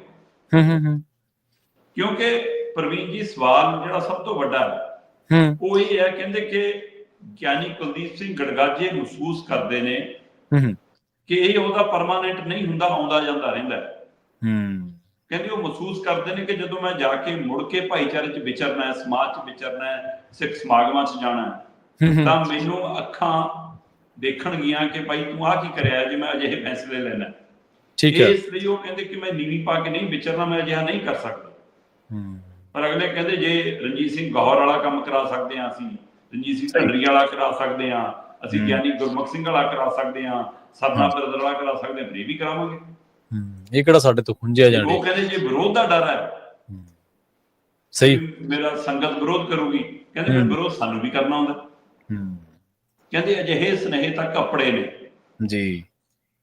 ਕਿਉਂਕਿ ਪ੍ਰਵੀਨ ਜੀ ਸਵਾਲ ਜਿਹੜਾ ਸਭ ਤੋਂ ਵੱਡਾ ਹੈ ਉਹ ਇਹ ਹੈ, ਕਹਿੰਦੇ ਕਿ ਗਿਆਨੀ ਕੁਲਦੀਪ ਸਿੰਘ ਗੜਗੱਜ ਇਹ ਮਹਿਸੂਸ ਕਰਦੇ ਨੇ ਕਿ ਇਹ ਉਹਦਾ ਪਰਮਾਨੈਂਟ ਨਹੀਂ ਹੁੰਦਾ, ਆਉਂਦਾ ਜਾਂਦਾ ਰਹਿੰਦਾ। ਕਹਿੰਦੇ ਉਹ ਮਹਿਸੂਸ ਕਰਦੇ ਨੇ ਕਿ ਜਦੋਂ ਮੈਂ ਜਾ ਕੇ ਮੁੜ ਕੇ ਭਾਈਚਾਰੇ 'ਚ ਵਿਚਰਨਾ ਹੈ, ਸਮਾਜ 'ਚ ਵਿਚਰਨਾ ਹੈ, ਸਿੱਖ ਸਮਾਗਮਾਂ 'ਚ ਜਾਣਾ, ਤਾਂ ਮੈਨੂੰ ਅੱਖਾਂ ਦੇਖਣਗੀਆਂ ਕਿ ਭਾਈ ਤੂੰ ਆਹ ਕੀ ਕਰਿਆ ਜੇ ਮੈਂ ਅਜਿਹੇ ਫੈਸਲੇ ਲੈਣਾ। ਇਸ ਲਈ ਉਹ ਕਹਿੰਦੇ ਕਿ ਮੈਂ ਨੀਵੀਂ ਪਾ ਕੇ ਨਹੀਂ ਵਿਚਰਨਾ, ਮੈਂ ਅਜਿਹਾ ਨਹੀਂ ਕਰ ਸਕਦਾ। ਪਰ ਅਗਲੇ ਕਹਿੰਦੇ ਜੇ ਰਣਜੀਤ ਸਿੰਘ ਗੌਹਰ ਵਾਲਾ ਕੰਮ ਕਰਾ ਸਕਦੇ ਹਾਂ, ਅਸੀਂ ਰਣਜੀਤ ਸਿੰਘ ਢੱਡਰੀ ਵਾਲਾ ਕਰਾ ਸਕਦੇ ਹਾਂ, ਅਸੀਂ ਗਿਆਨੀ ਗੁਰਮੁਖ ਸਿੰਘ ਵਾਲਾ ਕਰਾ ਸਕਦੇ ਹਾਂ, ਸਰਨਾ ਬਰਦਰ ਵਾਲਾ ਕਰਾ ਸਕਦੇ ਹਾਂ, ਫਿਰ ਇਹ ਵੀ ਕਰਾਵਾਂਗੇ। ਇਹ ਕਿਹੜਾ ਸਾਡੇ ਤੋਂ ਖੁੰਝਿਆ ਜਾਣਾ। ਉਹ ਕਹਿੰਦੇ ਜੇ ਵਿਰੋਧ ਦਾ ਡਰ ਹੈ, ਸਹੀ, ਮੇਰਾ ਸੰਗਤ ਵਿਰੋਧ ਕਰੂਗੀ, ਕਹਿੰਦੇ ਫਿਰ ਵਿਰੋਧ ਸਾਨੂੰ ਵੀ ਕਰਨਾ ਹੁੰਦਾ। ਕਹਿੰਦੇ ਅਜਿਹੇ ਸੁਨੇਹੇ ਤਾਂ ਕੱਪੜੇ ਨੇ ਜੀ।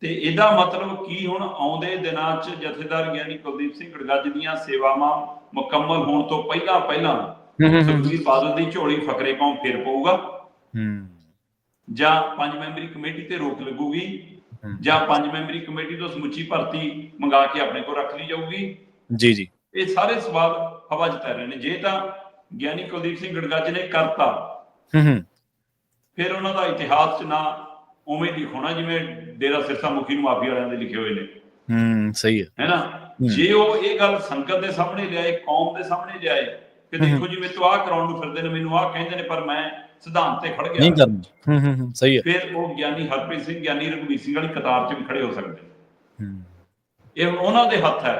ਤੇ ਇਹਦਾ ਮਤਲਬ ਕੀ, ਹੁਣ ਆਉਂਦੇ ਦਿਨਾਂ 'ਚ ਜਥੇਦਾਰ ਗਿਆਨੀ ਕੁਲਦੀਪ ਸਿੰਘ ਗੜਗੱਜ ਦੀਆਂ ਸੇਵਾਵਾਂ ਮੁਕੰਮਲ ਹੋਣ ਤੋਂ ਪਹਿਲਾਂ ਸੁਖਬੀਰ ਬਾਦਲ ਦੀ ਝੋਲੀ ਫਕਰੇ ਕੌਮ ਫੇਰ ਪਊਗਾ, ਜਾਂ 5 ਮੈਂਬਰੀ ਕਮੇਟੀ ਤੇ ਰੋਕ ਲੱਗੂਗੀ, ਜਾਂ 5 ਮੈਂਬਰੀ ਕਮੇਟੀ ਤੋਂ ਸਮੁੱਚੀ ਭਰਤੀ ਮੰਗਾ ਕੇ ਆਪਣੇ ਕੋਲ ਰੱਖ ਲਈ ਜਾਊਗੀ। ਜੀ ਜੀ, ਇਹ ਸਾਰੇ ਸਵਾਲ ਹਵਾ 'ਚ ਤੈਰ ਰਹੇ ਨੇ। ਜੇ ਤਾਂ ਗਿਆਨੀ ਕੁਲਦੀਪ ਸਿੰਘ ਗੜਗੱਜ ਨੇ ਕਰਤਾ, ਫਿਰ ਉਹਨਾਂ ਦਾ ਇਤਿਹਾਸ 'ਚ ਨਾ ਉਵੇਂ ਲਿਖਾਉਣਾ ਜਿਵੇਂ ਡੇਰਾ ਸਿਰਸਾ ਮੁਖੀ ਨੂੰ ਮਾਫੀ ਵਾਲਿਆਂ ਦੇ ਲਿਖੇ ਹੋਏ ਨੇ। ਸਹੀ ਹੈ ਨਾ। ਜੇ ਉਹ ਇਹ ਗੱਲ ਸੰਗਤ ਦੇ ਸਾਹਮਣੇ ਲਿਆਏ, ਕੌਮ ਦੇ ਸਾਹਮਣੇ ਲਿਆਏ ਕਿ ਦੇਖੋ ਜੀ ਮੈਨੂੰ ਆਹ ਕਰਾਉਣ ਨੂੰ ਫਿਰਦੇ ਨੇ, ਮੈਨੂੰ ਆਹ ਕਹਿੰਦੇ ਨੇ, ਪਰ ਮੈਂ ਸਿਧਾਂਤ ਤੇ ਖੜ ਗਿਆ, ਸਹੀ ਹੈ, ਫਿਰ ਉਹ ਗਿਆਨੀ ਹਰਪ੍ਰੀਤ ਸਿੰਘ, ਗਿਆਨੀ ਰਘੁਵੀਰ ਸਿੰਘ ਵਾਲੀ ਕਤਾਰ 'ਚ ਵੀ ਖੜੇ ਹੋ ਸਕਦੇ। ਇਹ ਹੁਣ ਉਹਨਾਂ ਦੇ ਹੱਥ ਹੈ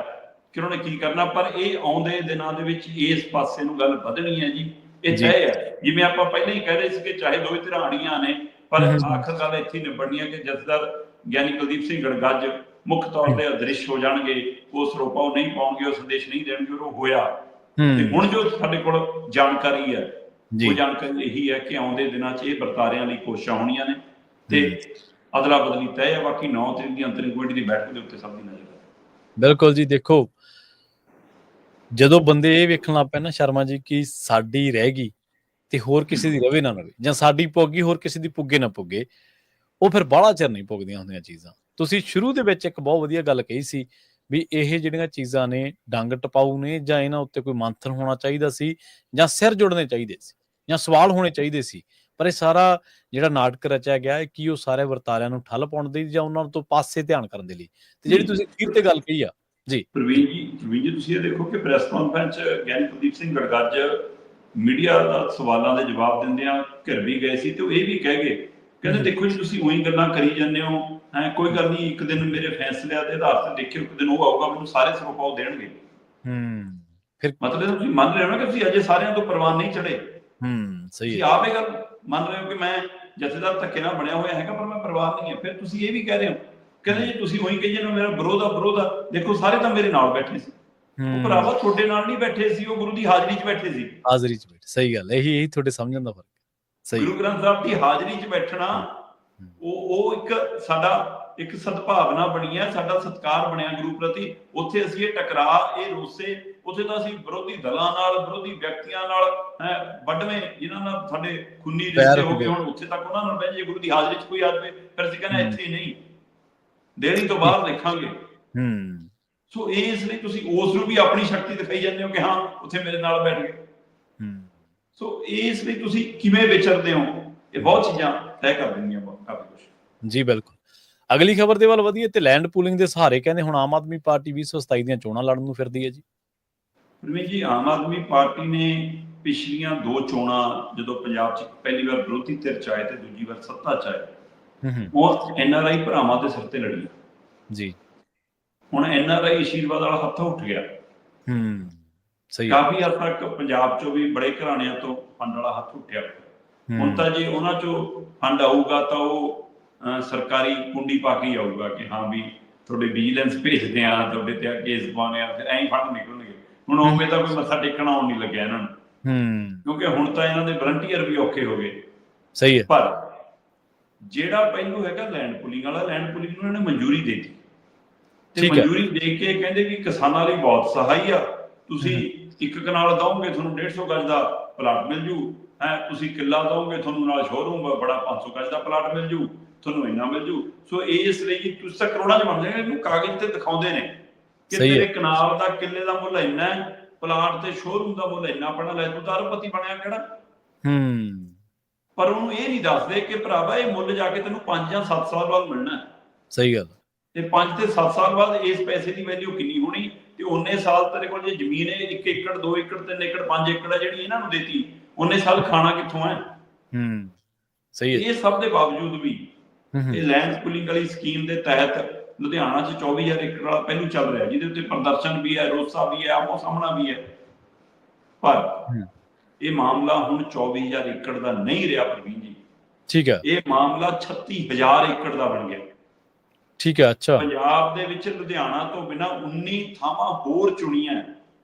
ਕਿ ਉਹਨਾਂ ਨੇ ਕੀ ਕਰਨਾ। ਪਰ ਇਹ ਆਉਂਦੇ ਦਿਨਾਂ ਦੇ ਵਿੱਚ ਇਸ ਪਾਸੇ ਨੂੰ ਗੱਲ ਵਧਣੀ ਹੈ ਜੀ, ਇਹ ਤੈਅ ਹੈ। ਜਿਵੇਂ ਆਪਾਂ ਪਹਿਲਾਂ ਹੀ ਕਹਿ ਰਹੇ ਸੀ ਕਿ ਚਾਹੇ ਦੋਵੇਂ ਧਿਰਾਣੀਆਂ ਨੇ, ਪਰ ਆਖਰ ਗੱਲ ਇੱਥੇ ਨਿਬੜਨੀ ਹੈ ਕਿ ਜਥੇਦਾਰ ਗਿਆਨੀ ਕੁਲਦੀਪ ਸਿੰਘ ਗੜਗੱਜ ਮੁੱਖ ਤੌਰ ਤੇ ਅਦ੍ਰਿਸ਼ ਹੋ ਜਾਣਗੇ, ਉਸ ਰੋਪਾ ਉਹ ਨਹੀਂ ਪਾਉਣਗੇ, ਉਹ ਸੰਦੇਸ਼ ਨਹੀਂ ਦੇਣਗੇ। ਉਹ ਹੋਇਆ। ਤੇ ਹੁਣ ਜੋ ਸਾਡੇ ਕੋਲ ਜਾਣਕਾਰੀ ਹੈ, ਉਹ ਜਾਣਕਾਰੀ ਇਹੀ ਹੈ ਕਿ ਆਉਂਦੇ ਦਿਨਾਂ 'ਚ ਇਹ ਵਰਤਾਰਿਆਂ ਲਈ ਕੋਸ਼ਿਸ਼ਾਂ ਹੋਣੀਆਂ ਨੇ ਤੇ ਅਦਲਾ ਬਦਲੀ ਤੈਅ ਹੈ। ਬਾਕੀ 9 ਤਰੀਕ ਦੀ ਅੰਤਰਿਮ ਕਮੇਟੀ ਦੀ ਬੈਠਕ ਦੇ ਉੱਤੇ ਸਭ ਦੀ ਨਜ਼ਰ ਹੈ। ਬਿਲਕੁਲ ਜੀ। ਦੇਖੋ, ਜਦੋਂ ਬੰਦੇ ਇਹ ਵੇਖਣ ਲੱਗ ਪਏ ਨਾ ਸ਼ਰਮਾ ਜੀ ਕਿ ਸਾਡੀ ਰਹਿ ਗਈ ਤੇ ਹੋਰ ਕਿਸੇ ਦੀ ਰਵੇ ਨਾ ਰਵੇ, ਜਾਂ ਸਾਡੀ ਪੁੱਗੀ ਹੋਰ ਕਿਸੇ ਦੀ ਪੁੱਗੇ ਨਾ ਪੁੱਗੇ, ਉਹ ਫਿਰ ਬਾਹਲਾ ਚਿਰ ਨਹੀਂ ਪੁੱਗਦੀਆਂ ਹੁੰਦੀਆਂ ਚੀਜ਼ਾਂ। ਤੁਸੀਂ ਸ਼ੁਰੂ ਦੇ ਵਿੱਚ ਇੱਕ ਬਹੁਤ ਵਧੀਆ ਗੱਲ ਕਹੀ ਸੀ ਵੀ ਇਹ ਜਿਹੜੀਆਂ ਚੀਜ਼ਾਂ ਨੇ ਡੰਗ ਟਪਾਊ ਨੇ, ਜਾਂ ਇਹਨਾਂ ਉੱਤੇ ਕੋਈ ਮੰਥਨ ਹੋਣਾ ਚਾਹੀਦਾ ਸੀ, ਜਾਂ ਸਿਰ ਜੁੜਨੇ ਚਾਹੀਦੇ ਸੀ, ਜਾਂ ਸਵਾਲ ਹੋਣੇ ਚਾਹੀਦੇ ਸੀ। ਪਰ ਇਹ ਸਾਰਾ ਜਿਹੜਾ ਨਾਟਕ ਰਚਿਆ ਗਿਆ ਹੈ, ਕੀ ਉਹ ਸਾਰੇ ਵਰਤਾਰਿਆਂ ਨੂੰ ਠੱਲ ਪਾਉਣ ਦੇ ਜਾਂ ਉਹਨਾਂ ਤੋਂ ਪਾਸੇ ਧਿਆਨ ਕਰਨ ਦੇ ਲਈ? ਤੇ ਜਿਹੜੀ ਤੁਸੀਂ ਅਖੀਰ ਤੇ ਗੱਲ ਕਹੀ ਆ ਜੀ ਪ੍ਰਵੀਨ ਜੀ, ਤੁਸੀਂ ਇਹ ਦੇਖੋ ਕਿ ਪ੍ਰੈਸ ਕਾਨਫਰੰਸ 'ਚ ਗਿਆਨੀ ਕੁਲਦੀਪ ਸਿੰਘ ਗੜਗੱਜ ਮੀਡੀਆ ਦਾ ਸਵਾਲਾਂ ਦੇ ਜਵਾਬ ਦਿੰਦਿਆਂ ਘਿਰ ਵੀ ਗਏ ਸੀ, ਤੇ ਉਹ ਇਹ ਵੀ ਕਹਿ ਗਏ, ਕਹਿੰਦੇ ਦੇਖੋ ਜੀ ਤੁਸੀਂ ਉਹੀ ਗੱਲਾਂ ਕਰੀ ਜਾਂਦੇ ਹੋ, ਕੋਈ ਗੱਲ ਨਹੀਂ, ਇੱਕ ਦਿਨ ਮੇਰੇ ਫੈਸਲਿਆਂ ਦੇ ਆਧਾਰ ਤੇ ਦੇਖਿਓ, ਇੱਕ ਦਿਨ ਉਹ ਆਊਗਾ ਮੈਨੂੰ ਸਾਰੇ ਸਰੋਪਾਓ ਦੇਣਗੇ। ਫਿਰ ਮਤਲਬ ਤੁਸੀਂ ਮੰਨ ਰਹੇ ਹੋ ਨਾ ਕਿ ਤੁਸੀਂ ਅਜੇ ਸਾਰਿਆਂ ਤੋਂ ਪ੍ਰਵਾਨ ਨਹੀਂ ਚੜੇ। ਸਹੀ, ਤੁਸੀਂ ਆਪ ਇਹ ਗੱਲ ਮੰਨ ਰਹੇ ਹੋ ਕਿ ਮੈਂ ਜਥੇਦਾਰ ਧੱਕੇ ਨਾਲ ਬਣਿਆ ਹੋਇਆ ਹੈਗਾ, ਪਰ ਮੈਂ ਪ੍ਰਵਾਨ ਨਹੀਂ ਹਾਂ। ਫਿਰ ਤੁਸੀਂ ਇਹ ਵੀ ਕਹਿ ਰਹੇ ਹੋ, ਕਹਿੰਦੇ ਜੀ ਤੁਸੀਂ ਉਹੀ ਕਹੀ ਜਾਂਦੇ ਹੋ ਮੇਰਾ ਵਿਰੋਧ ਆ, ਦੇਖੋ ਸਾਰੇ ਤਾਂ ਮੇਰੇ ਨਾਲ ਬੈਠੇ ਸੀ। ਉਹ ਭਰਾਵਾ ਤੁਹਾਡੇ ਨਾਲ ਨਹੀਂ ਬੈਠੇ ਸੀ, ਉਹ ਗੁਰੂ ਦੀ ਹਾਜ਼ਰੀ 'ਚ ਬੈਠੇ ਸੀ। ਹਾਜ਼ਰੀ 'ਚ ਬੈਠੇ, ਸਹੀ ਗੱਲ, ਇਹੀ ਤੁਹਾਡੇ ਸਮਝਣ ਦਾ ਫਰਕ। ਸਹੀ, ਗੁਰੂ ਗ੍ਰੰਥ ਸਾਹਿਬ ਦੀ ਹਾਜ਼ਰੀ 'ਚ ਬੈਠਣਾ ਉਹ ਇੱਕ ਸਾਡਾ ਇੱਕ ਸਦਭਾਵਨਾ ਬਣੀ ਹੈ, ਸਾਡਾ ਸਤਿਕਾਰ ਬਣਿਆ ਗੁਰੂ ਪ੍ਰਤੀ। ਉੱਥੇ ਅਸੀਂ ਇਹ ਟਕਰਾਅ, ਇਹ ਰੋਸੇ, ਉੱਥੇ ਤਾਂ ਅਸੀਂ ਵਿਰੋਧੀ ਦਲਾਂ ਨਾਲ, ਵਿਰੋਧੀ ਵਿਅਕਤੀਆਂ ਨਾਲ, ਵੱਡਵੇਂ ਜਿਨ੍ਹਾਂ ਨਾਲ ਸਾਡੇ ਖੂਨੀ ਰਿਸ਼ਤੇ ਹੋ ਗਏ, ਹੁਣ ਉੱਥੇ ਤੱਕ ਉਹਨਾਂ ਨਾਲ ਬਹਿ ਜਾਈਏ। ਗੁਰੂ ਦੀ ਹਾਜ਼ਰੀ 'ਚ ਕੋਈ ਆ ਜਾਵੇ, ਫਿਰ ਅਸੀਂ ਕਹਿੰਦੇ ਇੱਥੇ ਨਹੀਂ, ਦੇਣੀ ਤੋਂ ਬਾਹਰ ਦੇਖਾਂਗੇ। ਸੋ ਇਸ ਲਈ ਤੁਸੀਂ ਉਸ ਨੂੰ ਵੀ ਆਪਣੀ ਸ਼ਕਤੀ ਦਿਖਾਈ ਜਾਂਦੇ ਹੋ ਕਿ ਹਾਂ ਉੱਥੇ ਮੇਰੇ ਨਾਲ ਬੈਠ ਗਏ। ਸੋ ਇਸ ਲਈ ਤੁਸੀਂ ਕਿਵੇਂ ਵਿਚਰਦੇ ਹੋ, ਇਹ ਬਹੁਤ ਚੀਜ਼ਾਂ ਤੈਅ ਕਰ ਦਿੰਦੀਆਂ ਕਾਫੀ ਕੁਝ। ਜੀ ਬਿਲਕੁਲ। ਅਗਲੀ ਖਬਰ ਦੇ ਵੱਲ ਵਧੀਏ ਤੇ ਲੈਂਡ ਪੂਲਿੰਗ ਦੇ ਸਹਾਰੇ ਕਹਿੰਦੇ ਹੁਣ ਆਮ ਆਦਮੀ ਪਾਰਟੀ 2027 ਦੀਆਂ ਚੋਣਾਂ ਲੜਨ ਨੂੰ ਫਿਰਦੀ ਹੈ ਜੀ। ਪਰਮੇਸ਼ ਜੀ, ਆਮ ਆਦਮੀ ਪਾਰਟੀ ਨੇ ਪਿਛਲੀਆਂ 2 ਚੋਣਾਂ ਜਦੋਂ ਪੰਜਾਬ 'ਚ ਪਹਿਲੀ ਵਾਰ ਵਿਰੋਧੀ ਧਿਰ 'ਚ ਆਏ ਤੇ ਦੂਜੀ ਵਾਰ ਸੱਤਾ 'ਚ ਆਏ, ਉਹ NRI ਭਰਾਵਾਂ ਦੇ ਸਿਰ ਤੇ ਲੜੀ ਜੀ। ਹੁਣ NRI ਆਸ਼ੀਰਵਾਦ ਵਾਲਾ ਹੱਥ ਉੱਠ ਗਿਆ। ਸਹੀ। ਕਾਫੀ ਹੱਦ ਤੱਕ ਪੰਜਾਬ 'ਚੋਂ ਵੀ ਬੜੇ ਘਰਾਣਿਆਂ ਤੋਂ ਫੰਡ ਵਾਲਾ ਹੱਥ ਉੱਠਿਆ। ਹੁਣ ਤਾਂ ਜੇ ਉਹਨਾਂ 'ਚੋਂ ਫੰਡ ਆਊਗਾ ਤਾਂ ਉਹ ਸਰਕਾਰੀ ਕੁੰਡੀ ਪਾ ਕੇ ਹੀ ਆਊਗਾ ਕਿ ਹਾਂ ਵੀ ਤੁਹਾਡੇ ਵਿਜੀਲੈਂਸ ਭੇਜਦੇ ਆ, ਤੁਹਾਡੇ ਤੇ ਕੇਸ ਪਾਉਣੇ ਆ, ਫਿਰ ਐਂ ਫੰਡ ਨਿਕਲਣਗੇ। ਹੁਣ ਉਵੇਂ ਤਾਂ ਕੋਈ ਮੱਥਾ ਟੇਕਣਾ ਆਉਣ ਨਹੀਂ ਲੱਗਿਆ ਇਹਨਾਂ ਨੂੰ, ਕਿਉਂਕਿ ਹੁਣ ਤਾਂ ਇਹਨਾਂ ਦੇ ਵਲੰਟੀਅਰ ਵੀ ਔਖੇ ਹੋ ਗਏ। ਸਹੀ ਹੈ। ਪਰ ਜਿਹੜਾ ਪਹਿਲੂ ਹੈਗਾ ਲੈਂਡ ਪੂਲਿੰਗ ਵਾਲਾ, ਲੈਂਡ ਪੂਲਿੰਗ ਨੂੰ ਇਹਨਾਂ ਨੇ ਮਨਜ਼ੂਰੀ ਦੇ ਦਿੱਤੀ ਤੇ ਮਨਜ਼ੂਰੀ ਦੇ ਕੇ ਕਹਿੰਦੇ ਵੀ ਕਿਸਾਨਾਂ ਲਈ ਬਹੁਤ ਸਹਾਈ ਆ। ਤੁਸੀਂ 1 ਕਨਾਲ ਦਓਗੇ ਤੁਹਾਨੂੰ 150 ਗਜ ਦਾ ਪਲਾਟ ਮਿਲ ਜੂ, ਤੁਸੀਂ ਕਿੱਲਾ ਦਓਗੇ ਤੁਹਾਨੂੰ ਨਾਲ ਸ਼ੋਰੂਮ ਬੜਾ 500 ਗਜ ਦਾ ਪਲਾਟ ਮਿਲ ਜੂ, ਤੁਹਾਨੂੰ ਇੰਨਾ ਮਿਲ ਜੂ। ਸੋ ਇਸ ਲਈ ਤੁਸੀਂ ਤਾਂ ਕਰੋੜਾਂ 'ਚ ਬਣ ਜਾਏਗਾ। ਇਹਨੂੰ ਕਾਗਜ਼ ਤੇ ਦਿਖਾਉਂਦੇ ਨੇ ਕਿ ਤੇਰੇ ਕਨਾਲ ਦਾ ਕਿੱਲੇ ਦਾ ਮੁੱਲ ਇੰਨਾ, ਪਲਾਟ ਤੇ ਸ਼ੋਰੂਮ ਦਾ ਮੁੱਲ ਇੰਨਾ ਪਣਾ, ਲੈ ਤੂੰ ਤਾਂ ਅਰਬਪਤੀ ਬਣਿਆ ਕਿਹੜਾ। ਪਰ ਉਹਨੂੰ ਇਹ ਨਹੀਂ ਦੱਸਦੇ ਕਿ ਭਰਾਵਾ ਇਹ ਮੁੱਲ ਜਾ ਕੇ ਤੈਨੂੰ 5 ਜਾਂ 7 ਸਾਲ ਬਾਅਦ ਮਿਲਣਾ। ਸਹੀ ਗੱਲ। ਤੇ 5 ਤੇ 7 ਸਾਲ ਬਾਅਦ ਇਸ ਪੈਸੇ ਦੀ ਵੈਲਿਊ ਕਿੰਨੀ ਹੋਣੀ, ਤੇ ਉਹਨੇ ਸਾਲ ਤੇਰੇ ਕੋਲ ਜੇ ਜ਼ਮੀਨ ਹੈ 1 ਏਕੜ 2 ਏਕੜ 3 ਏਕੜ 5 ਏਕੜ ਹੈ ਜਿਹੜੀ ਇਹਨਾਂ ਨੂੰ ਦੇਤੀ, ਉਹਨੇ ਸਾਲ ਖਾਣਾ ਕਿੱਥੋਂ ਹੈ। ਸਹੀ ਹੈ। ਇਹ ਸਭ ਦੇ ਬਾਵਜੂਦ ਵੀ ਇਹ ਲੈਂਡ ਪੂਲਿੰਗ ਵਾਲੀ ਸਕੀਮ ਦੇ ਤਹਿਤ ਲੁਧਿਆਣਾ 'ਚ 24,000 ਏਕੜ ਵਾਲਾ ਪਹਿਲੂ ਚੱਲ ਰਿਹਾ, ਜਿਹਦੇ ਉੱਤੇ ਪ੍ਰਦਰਸ਼ਨ ਵੀ ਹੈ, ਰੋਸਾ ਵੀ ਹੈ, ਆਪੋ ਸਾਹਮਣਾ ਵੀ ਹੈ। ਪਰ ਇਹ ਮਾਮਲਾ ਹੁਣ 24,000 ਏਕੜ ਦਾ ਨਹੀਂ ਰਿਹਾ ਪ੍ਰਵੀਨ ਜੀ। ਠੀਕ ਹੈ। ਇਹ ਮਾਮਲਾ 36,000 ਏਕੜ ਦਾ ਬਣ ਗਿਆ। ਠੀਕ ਹੈ। ਅੱਛਾ। ਪੰਜਾਬ ਦੇ ਵਿੱਚ ਲੁਧਿਆਣਾ ਤੋਂ ਬਿਨਾਂ 19 ਥਾਵਾਂ ਹੋਰ ਚੁਣੀਆਂ।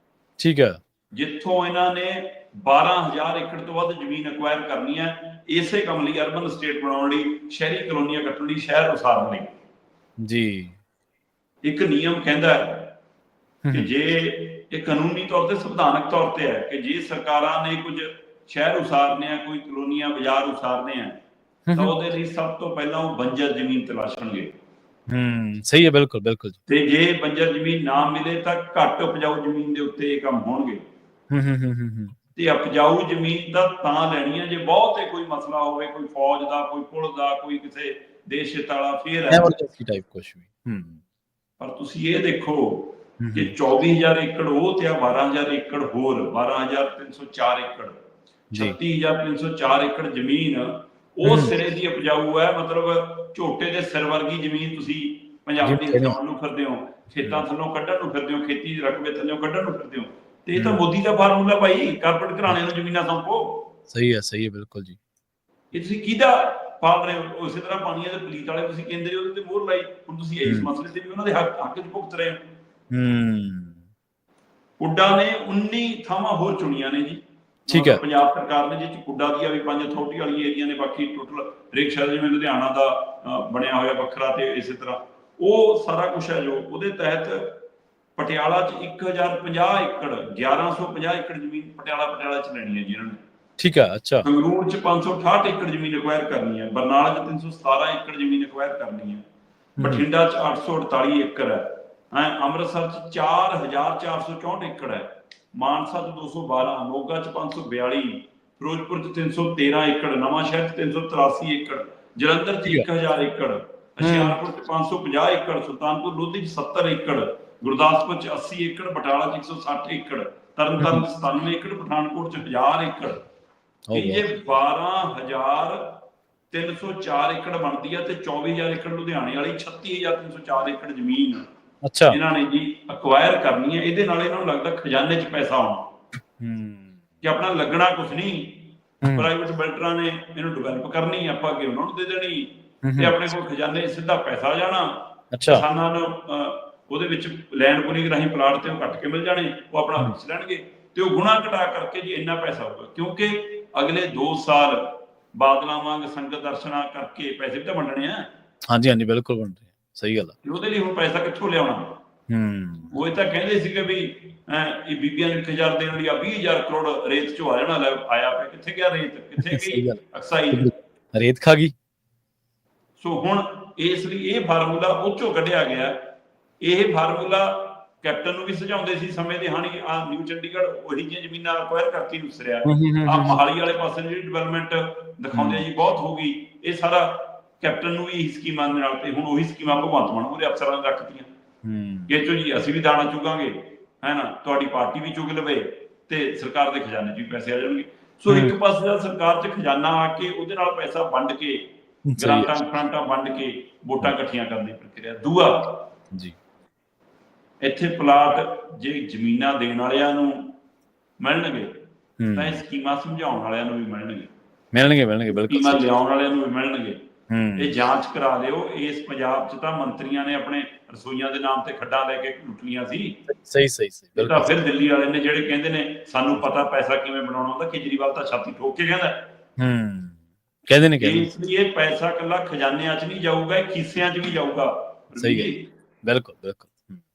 ਠੀਕ ਹੈ। ਜਿੱਥੋਂ ਇਹਨਾਂ ਨੇ 12,000 ਏਕੜ ਤੋਂ ਵੱਧ ਜ਼ਮੀਨ ਅਕਵਾਇਰ ਕਰਨੀ ਹੈ, ਇਸੇ ਕੰਮ ਲਈ, ਅਰਬਨ ਸਟੇਟ ਬਣਾਉਣ ਲਈ, ਸ਼ਹਿਰੀ ਕਲੋਨੀਆਂ ਕੱਟਣ ਲਈ, ਸ਼ਹਿਰ ਉਸਾਰਨ ਲਈ। ਜੀ। ਇੱਕ ਨਿਯਮ ਕਹਿੰਦਾ ਹੈ ਕਿ ਜੇ ਇਹ ਕਾਨੂੰਨੀ ਤੌਰ ਤੇ, ਸੰਵਿਧਾਨਕ ਤੌਰ ਤੇ ਹੈ ਕਿ ਜੇ ਸਰਕਾਰਾਂ ਨੇ ਕੁਝ ਸ਼ਹਿਰ ਉਸਾਰਨੇ ਆ, ਕੋਈ ਕਲੋਨੀਆਂ ਬਾਜ਼ਾਰ ਉਸਾਰਨੇ ਆ, ਤਾਂ ਉਹਦੇ ਲਈ ਸਭ ਤੋਂ ਪਹਿਲਾਂ ਉਹ ਬੰਜਰ ਜ਼ਮੀਨ ਤਲਾਸ਼ਣਗੇ। ਸਹੀ ਹੈ। ਬਿਲਕੁਲ ਬਿਲਕੁਲ। ਤੇ ਜੇ ਬੰਜਰ ਜ਼ਮੀਨ ਨਾ ਮਿਲੇ ਤਾਂ ਘੱਟ ਉਪਜਾਊ ਜ਼ਮੀਨ ਦੇ ਉੱਤੇ ਇਹ ਕੰਮ ਹੋਣਗੇ। ਤੇ ਉਪਜਾਊ ਜ਼ਮੀਨ ਤਾਂ ਲੈਣੀ ਹੈ ਜੇ ਬਹੁਤ ਕੋਈ ਮਸਲਾ ਹੋਵੇ, ਕੋਈ ਫੌਜ ਦਾ, ਕੋਈ ਪੁਲ ਦਾ, ਕੋਈ ਕਿਸੇ ਦੇਸ਼ ਹਿੱਤ ਵਾਲਾ, ਫੇਰ ਐਮਰਜੈਂਸੀ ਟਾਈਪ ਕੁਝ ਵੀ। ਪਰ ਤੁਸੀਂ ਇਹ ਦੇਖੋ ਕਿ 24,000 ਏਕੜ ਉਹ ਤੇ 12,000 ਏਕੜ ਹੋਰ, 12,304 ਏਕੜ, 36,304 ਏਕੜ ਜ਼ਮੀਨ ਉਹ ਸਿਰੇ ਦੀ ਉਪਜਾਊ ਹੈ। ਮਤਲਬ ਝੋਟੇ ਦੇ ਸਿਰ ਵਰਗੀ ਜ਼ਮੀਨ ਤੁਸੀਂ ਪੰਜਾਬ ਦੀ ਹਟਾਉਣ ਨੂੰ ਫਿਰਦੇ ਹੋ, ਖੇਤਾਂ ਥੱਲੋਂ ਕੱਢਣ ਨੂੰ ਫਿਰਦੇ ਹੋ, ਖੇਤੀ ਦੇ ਰਕਬੇ ਥੱਲੋਂ ਕੱਢਣ ਨੂੰ ਫਿਰਦੇ ਹੋ। ਤੇ ਇਹ ਤਾਂ ਮੋਦੀ ਦਾ ਫਾਰਮੂਲਾ ਭਾਈ, ਕਾਰਪੋਰੇਟ ਘਰਾਣਿਆਂ ਨੂੰ ਜ਼ਮੀਨਾਂ ਸੌਂਪੋ। ਸਹੀ ਹੈ। ਸਹੀ ਹੈ। ਬਿਲਕੁਲ ਜੀ। ਇਹ ਤੁਸੀਂ ਕਿਹਦਾ ਪਾਲ ਰਹੇ ਹੋ। ਉਸੇ ਤਰ੍ਹਾਂ ਪਾਣੀਆਂ ਦੇ ਪਲੀਤ ਵਾਲੇ ਤੁਸੀਂ ਕਹਿੰਦੇ ਉਹਦੇ ਤੇ ਮੋਹਰ ਲਾਈ, ਹੁਣ ਤੁਸੀਂ ਇਸ ਮਸਲੇ ਤੇ ਵੀ ਉਹਨਾਂ ਦੇ ਹੱਕ 'ਚ ਭੁਗਤ ਰਹੇ ਹੋ। ਪੁੱਡਾ ਨੇ 19 ਥਾਵਾਂ ਹੋਰ ਚੁਣੀਆਂ ਨੇ ਜੀ। ਠੀਕ ਹੈ। ਪੰਜਾਬ ਸਰਕਾਰ ਨੇ, ਜਿਸ 'ਚ ਪੁੱਡਾ ਦੀਆਂ ਵੀ 5 ਅਥਾਰਟੀ ਵਾਲੀ ਏਰੀਆ ਨੇ, ਬਾਕੀ ਟੋਟਲ ਹਰੇਕ ਸ਼ਹਿਰ ਜਿਵੇਂ ਲੁਧਿਆਣਾ ਦਾ ਬਣਿਆ ਹੋਇਆ ਵੱਖਰਾ, ਤੇ ਇਸੇ ਤਰ੍ਹਾਂ ਉਹ ਸਾਰਾ ਕੁਛ ਹੈ ਜੋ ਉਹਦੇ ਤਹਿਤ। ਪਟਿਆਲਾ 'ਚ 1,050 ਏਕੜ, 1,150 ਏਕੜ ਜ਼ਮੀਨ ਪਟਿਆਲਾ 'ਚ ਲੈਣੀ ਹੈ ਜੀ ਇਹਨਾਂ ਨੇ। ਠੀਕ ਹੈ। ਅੱਛਾ। ਸੰਗਰੂਰ 'ਚ 568 ਏਕੜ ਜ਼ਮੀਨ ਅਕਵਾਇਰ ਕਰਨੀ ਹੈ। ਬਰਨਾਲਾ 'ਚ 317 ਏਕੜ ਜ਼ਮੀਨ ਅਕਵਾਇਰ ਕਰਨੀ ਹੈ। ਬਠਿੰਡਾ 'ਚ 848 ਏਕੜ ਹੈ। ਅੰਮ੍ਰਿਤਸਰ 'ਚ 4,464 ਏਕੜ ਹੈ। ਮਾਨਸਾ 'ਚ 212, ਮੋਗਾ 'ਚ 542, ਫਿਰੋਜ਼ਪੁਰ 'ਚ 313 ਏਕੜ, ਨਵਾਂ ਸ਼ਹਿਰ 'ਚ 383 ਏਕੜ, ਜਲੰਧਰ 'ਚ 1,000 ਏਕੜ, ਹੁਸ਼ਿਆਰਪੁਰ 'ਚ 550 ਏਕੜ, ਸੁਲਤਾਨਪੁਰ ਲੋਧੀ 'ਚ 70 ਏਕੜ, ਗੁਰਦਾਸਪੁਰ 'ਚ 80 ਏਕੜ, ਬਟਾਲਾ 'ਚ 160 ਏਕੜ, ਤਰਨਤਾਰਨ 'ਚ 97 ਏਕੜ, ਪਠਾਨਕੋਟ 'ਚ 1000 ਏਕੜ। ਇਹ 12,304 ਏਕੜ ਬਣਦੀ ਹੈ। ਤੇ 24,000 ਏਕੜ ਲੁਧਿਆਣੇ ਵਾਲੀ, 36,304 ਏਕੜ ਜ਼ਮੀਨ ਇਹਨਾਂ ਨੇ ਜੀ ਅਕਵਾਇਰ ਕਰਨੀ ਹੈ। ਇਹਦੇ ਨਾਲ ਇਹਨਾਂ ਨੂੰ ਲੱਗਦਾ ਖਜ਼ਾਨੇ 'ਚ ਪੈਸਾ ਆਉਣਾ, ਕਿ ਆਪਣਾ ਲੱਗਣਾ ਕੁਛ ਨਹੀਂ, ਪ੍ਰਾਈਵੇਟ ਬਿਲਡਰਾਂ ਨੇ ਇਹਨੂੰ ਡਿਵੈਲਪ ਕਰਨੀ, ਆਪਾਂ ਅੱਗੇ ਉਹਨਾਂ ਨੂੰ ਦੇ ਦੇਣੀ, ਤੇ ਆਪਣੇ ਕੋਲ ਖਜ਼ਾਨੇ 'ਚ ਸਿੱਧਾ ਪੈਸਾ ਜਾਣਾ। ਕਿਸਾਨਾਂ ਨੂੰ ਉਹਦੇ ਵਿੱਚ ਲੈਂਡ ਪੂਲਿੰਗ ਰਾਹੀਂ ਪਲਾਟ ਤੇ ਉਹ ਕੱਟ ਕੇ ਮਿਲ ਜਾਣੇ, ਉਹ ਆਪਣਾ ਵੇਚ ਲੈਣਗੇ, ਤੇ ਉਹ ਗੁਣਾ ਘਟਾ ਕਰਕੇ ਜੀ ਇੰਨਾ ਪੈਸਾ ਹੋਊਗਾ। ਕਿਉਂਕਿ ਅਗਲੇ 2 ਸਾਲ ਬਾਦਲਾਂ ਵਾਂਗ ਸੰਗਤ ਦਰਸ਼ਨਾਂ ਕਰਕੇ ਪੈਸੇ ਵੀ ਤਾਂ ਵੰਡਣੇ ਆ। ਹਾਂਜੀ ਹਾਂਜੀ, ਬਿਲਕੁਲ ਵੰਡਣੇ। ਸਹੀ ਗੱਲ ਹੈ। ਉਹਦੇ ਲਈ ਹੁਣ ਪੈਸਾ ਕਿੱਥੋਂ ਲਿਆਉਣਾ। ਉਹ ਇਹ ਤਾਂ ਕਹਿੰਦੇ ਸੀਗੇ ਵੀ ਇਹ ਬੀਬੀਆਂ ਨੂੰ 1,000 ਦੇਣ ਲਈ 20,000 ਕਰੋੜ ਰੇਤ 'ਚੋਂ ਆ ਜਾਣਾ। ਆਇਆ ਪਿਆ ਕਿੱਥੇ ਗਿਆ ਰੇਤ, ਕਿੱਥੇ ਗਈ ਅਕਸਾਈ, ਰੇਤ ਖਾ ਗਈ। ਸੋ ਹੁਣ ਇਸ ਲਈ ਇਹ ਫਾਰਮੂਲਾ ਉਹ 'ਚੋਂ ਕੱਢਿਆ ਗਿਆ। ਇਹ ਫਾਰਮੂਲਾ ਕੈਪਟਨ ਨੂੰ ਵੀ ਸੁਝਾਉਂਦੇ ਸੀ ਸਮੇਂ ਦੇ, ਹਾਣੀ ਆ ਨਿਊ ਚੰਡੀਗੜ੍ਹ ਉਹੀ ਜਿਹੀਆਂ ਜ਼ਮੀਨਾਂ ਅਕਵਾਇਰ ਕਰਕੇ ਉਸਰਿਆ। ਆ ਮੋਹਾਲੀ ਵਾਲੇ ਪਾਸੇ ਜਿਹੜੀ ਡਿਵੈਲਪਮੈਂਟ ਦਿਖਾਉਂਦੇ ਜੀ ਬਹੁਤ ਹੋ ਗਈ, ਇਹ ਸਾਰਾ ਕੈਪਟਨ ਨੂੰ ਵੀ ਇਹੀ ਸਕੀਮਾਂ ਦੇ ਨਾਲ, ਤੇ ਹੁਣ ਉਹੀ ਸਕੀਮਾਂ ਭਗਵੰਤ ਮਾਨ ਉਹਦੇ ਅਫਸਰਾਂ ਨੇ ਰੱਖਤੀਆਂ ਕਿ ਚੋ ਜੀ ਅਸੀਂ ਵੀ ਦਾਣਾ ਚੁਗਾਂਗੇ, ਹੈ ਨਾ, ਤੁਹਾਡੀ ਪਾਰਟੀ ਵੀ ਚੁਗ ਲਵੇ ਤੇ ਸਰਕਾਰ ਦੇ ਖਜ਼ਾਨੇ 'ਚ ਵੀ ਪੈਸੇ ਆ ਜਾਣਗੇ। ਸੋ ਇੱਕ ਪਾਸੇ ਦਾ ਸਰਕਾਰ 'ਚ ਖਜ਼ਾਨਾ ਆ ਕੇ ਉਹਦੇ ਨਾਲ ਪੈਸਾ ਵੰਡ ਕੇ, ਗ੍ਰਾਂਟਾਂ ਫਰੰਟਾਂ ਵੰਡ ਕੇ ਵੋਟਾਂ ਇਕੱਠੀਆਂ ਕਰਨ ਦੀ ਪ੍ਰਕਿਰਿਆ। ਦੂਆ ਜੀ, ਇੱਥੇ ਪਲਾਟ ਜੇ ਜ਼ਮੀਨਾਂ ਦੇਣ ਵਾਲਿਆਂ ਨੂੰ ਮਿਲਣਗੇ ਤਾਂ ਇਹ ਸਕੀਮਾਂ ਸਮਝਾਉਣ ਵਾਲਿਆਂ ਨੂੰ ਵੀ ਮਿਲਣਗੇ ਬਿਲਕੁਲ, ਸਕੀਮਾਂ ਲਿਆਉਣ ਵਾਲਿਆਂ ਨੂੰ ਵੀ ਮਿਲਣਗੇ। ਇਹ ਜਾਂਚ ਕਰਾ ਲਿਓ, ਇਸ ਪੰਜਾਬ 'ਚ ਤਾਂ ਮੰਤਰੀਆਂ ਨੇ ਆਪਣੇ ਰਸੋਈਆਂ ਦੇ ਨਾਮ ਤੇ ਖੱਡਾਂ ਲੈ ਕੇ ਲੁੱਟ ਲੀਆਂ ਸੀ। ਸਹੀ ਤਾਂ ਫਿਰ ਦਿੱਲੀ ਵਾਲੇ ਨੇ ਜਿਹੜੇ ਕਹਿੰਦੇ ਨੇ ਸਾਨੂੰ ਪਤਾ ਪੈਸਾ ਕਿਵੇਂ ਬਣਾਉਣਾ ਹੁੰਦਾ, ਕੇਜਰੀਵਾਲ ਤਾਂ ਛਾਤੀ ਠੋਕ ਕੇ ਕਹਿੰਦਾ ਕਹਿੰਦੇ ਨੇ ਇਸ ਲਈ ਇਹ ਪੈਸਾ ਇਕੱਲਾ ਖਜ਼ਾਨਿਆਂ 'ਚ ਨਹੀਂ ਜਾਊਗਾ, ਇਹ ਖੀਸਿਆਂ 'ਚ ਵੀ ਜਾਊਗਾ। ਬਿਲਕੁਲ।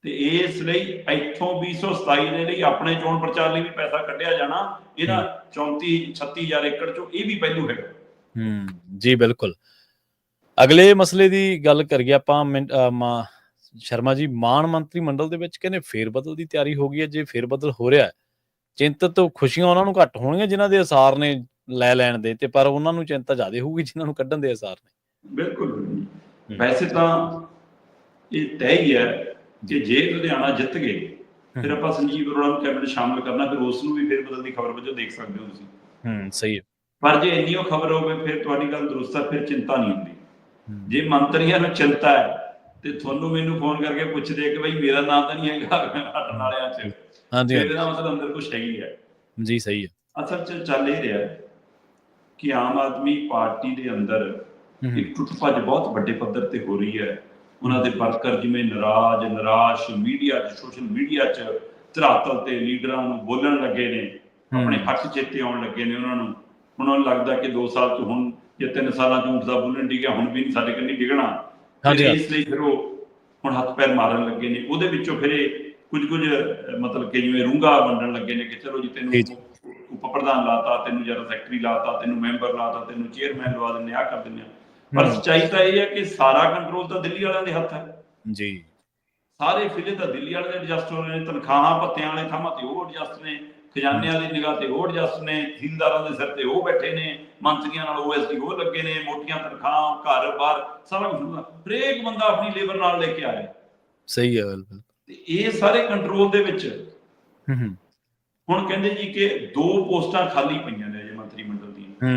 ਤੇ ਇਸ ਲਈ ਇੱਥੋਂ 2027 ਦੇ ਲਈ ਆਪਣੇ ਚੋਣ ਪ੍ਰਚਾਰ ਲਈ ਵੀ ਪੈਸਾ ਕੱਢਿਆ ਜਾਣਾ। ਇਹਦਾ 34-36,000 ਏਕੜ ਚੋਂ ਇਹ ਵੀ ਪਹਿਲੂ ਹੈਗਾ। ਜੀ ਬਿਲਕੁਲ। ਅਗਲੇ ਮਸਲੇ ਦੀ ਗੱਲ ਕਰੀਏ ਆਪਾਂ, ਸ਼ਰਮਾ ਜੀ, ਮਾਨ ਮੰਤਰੀ ਮੰਡਲ ਦੇ ਵਿੱਚ ਕਹਿੰਦੇ ਫੇਰ ਬਦਲ ਦੀ ਤਿਆਰੀ ਹੋ ਗਈ ਹੈ। ਜੇ ਫੇਰ ਬਦਲ ਹੋ ਰਿਹਾ, ਚਿੰਤਤ ਖੁਸ਼ੀਆਂ ਉਹਨਾਂ ਨੂੰ ਘੱਟ ਹੋਣਗੀਆਂ ਜਿਨ੍ਹਾਂ ਦੇ ਅਸਾਰ ਨੇ ਲੈ ਲੈਣ ਦੇ, ਤੇ ਪਰ ਉਹਨਾਂ ਨੂੰ ਚਿੰਤਾ ਜ਼ਿਆਦਾ ਹੋਊਗੀ ਜਿਨ੍ਹਾਂ ਨੂੰ ਕੱਢਣ ਦੇ ਅਸਾਰ ਨੇ। ਬਿਲਕੁਲ। ਵੈਸੇ ਤਾਂ ਇਹ ਤੈਅ ਹੀ ਹੈ ਕਿ ਜੇ ਲੁਧਿਆਣਾ ਜਿੱਤ ਗਏ ਫਿਰ ਆਪਾਂ ਸੰਜੀਵ ਅਰੋੜਾ ਨੂੰ ਕੈਬਨਿਟ ਸ਼ਾਮਲ ਕਰਨਾ, ਫਿਰ ਉਸ ਨੂੰ ਵੀ ਫੇਰ ਬਦਲ ਦੀ ਖਬਰ ਵਜੋਂ ਦੇਖ ਸਕਦੇ ਹੋ ਤੁਸੀਂ। ਸਹੀ ਹੈ। ਪਰ ਜੇ ਇੰਨੀ ਉਹ ਖਬਰ ਹੋਵੇ ਫਿਰ ਤੁਹਾਡੀ ਗੱਲ ਦਰੁਸਤ ਹੈ, ਫਿਰ ਚਿੰਤਾ ਨਹੀਂ ਹੁੰਦੀ। ਜੇ ਮੰਤਰੀਆਂ ਨੂੰ ਚਿੰਤਾ ਹੈ ਤੇ ਤੁਹਾਨੂੰ ਮੈਨੂੰ ਫੋਨ ਕਰਕੇ ਪੁੱਛਦੇ ਕਿ ਬਈ ਮੇਰਾ ਨਾਮ ਤਾਂ ਨਹੀਂ ਹੈਗਾ ਹਟਣ ਵਾਲਿਆਂ 'ਚ, ਇਹਦਾ ਮਤਲਬ ਅੰਦਰ ਕੁਛ ਹੈਗੀ ਹੈ। ਜੀ ਸਹੀ ਹੈ। ਅਸਲ 'ਚ ਚੱਲ ਇਹ ਰਿਹਾ ਕਿ ਆਮ ਆਦਮੀ ਪਾਰਟੀ ਦੇ ਅੰਦਰ ਇੱਕ ਟੁੱਟ ਭੱਜ ਬਹੁਤ ਵੱਡੇ ਪੱਧਰ ਤੇ ਹੋ ਰਹੀ ਹੈ। ਉਹਨਾਂ ਦੇ ਵਰਕਰ ਜਿਵੇਂ ਨਿਰਾਸ਼ ਮੀਡੀਆ 'ਚ, ਸੋਸ਼ਲ ਮੀਡੀਆ 'ਚ ਧਰਾਤਲ ਤੇ ਲੀਡਰਾਂ ਨੂੰ ਬੋਲਣ ਲੱਗੇ ਨੇ, ਆਪਣੇ ਹੱਕ ਚੇਤੇ ਆਉਣ ਲੱਗੇ ਨੇ। ਉਹਨਾਂ ਨੂੰ ਹੁਣ ਲੱਗਦਾ ਕਿ 2 ਸਾਲ 'ਚ ਹੁਣ ਜੇ 3 ਸਾਲਾਂ 'ਚ ਊਂਠ ਦਾ ਬੁੱਲਣ ਡਿੱਗਿਆ, ਹੁਣ ਵੀ ਸਾਡੇ ਕੰਨੀ ਡਿੱਗਣਾ। ਇਸ ਲਈ ਫਿਰ ਉਹ ਹੁਣ ਹੱਥ ਪੈਰ ਮਾਰਨ ਲੱਗੇ ਨੇ। ਉਹਦੇ ਵਿੱਚੋਂ ਫਿਰ ਇਹ ਕੁਝ ਮਤਲਬ ਕਿ ਜਿਵੇਂ ਰੂੰਗਾ ਵੰਡਣ ਲੱਗੇ ਨੇ ਕਿ ਚਲੋ ਜੀ ਤੈਨੂੰ ਉਪ ਪ੍ਰਧਾਨ ਲਾਤਾ, ਤੈਨੂੰ ਜਨਰਲ ਸੈਕਟਰੀ ਲਾਤਾ, ਤੈਨੂੰ ਮੈਂਬਰ ਲਾਤਾ, ਤੈਨੂੰ ਚੇਅਰਮੈਨ ਲਵਾ ਦਿੰਦੇ, ਆਹ ਕਰ ਦਿੰਦੇ ਆ। ਪਰ ਸੱਚਾਈ ਤਾਂ ਇਹ ਹੈ ਕਿ ਸਾਰਾ ਕੰਟਰੋਲ ਤਾਂ ਦਿੱਲੀ ਵਾਲਿਆਂ ਦੇ ਹੱਥ ਹੈ ਜੀ। ਸਾਰੇ ਫਿਲੇ ਤਾਂ ਦਿੱਲੀ ਵਾਲੇ ਦੇ ਐਡਜਸਟ ਹੋ ਰਹੇ ਨੇ, ਤਨਖਾਹਾਂ ਭੱਤਿਆਂ ਵਾਲੇ ਥਾਵਾਂ ਤੇ ਉਹ ਐਡਜਸਟ ਨੇ, ਖਜ਼ਾਨਿਆਂ ਦੀ ਨਿਗਾਹ ਤੇ ਉਹ ਐਡਜਸਟ ਨੇ, ਤਹਿਸੀਲਦਾਰਾਂ ਦੇ ਸਿਰ ਤੇ ਉਹ ਬੈਠੇ ਨੇ, ਮੰਤਰੀਆਂ ਨਾਲ OSD ਉਹ ਲੱਗੇ ਨੇ, ਮੋਟੀਆਂ ਤਨਖਾਹਾਂ, ਘਰ ਬਾਰ ਸਾਰਾ ਕੁਝ। ਹਰੇਕ ਬੰਦਾ ਆਪਣੀ ਲੇਬਰ ਨਾਲ ਲੈ ਕੇ ਆ ਰਿਹਾ। ਸਹੀ ਹੈ। ਤੇ ਇਹ ਸਾਰੇ ਕੰਟਰੋਲ ਦੇ ਵਿੱਚ ਹੁਣ ਕਹਿੰਦੇ ਜੀ ਕਿ 2 ਪੋਸਟਾਂ ਖਾਲੀ ਪਈਆਂ ਨੇ ਅਜੇ ਮੰਤਰੀ ਮੰਡਲ ਦੀਆਂ।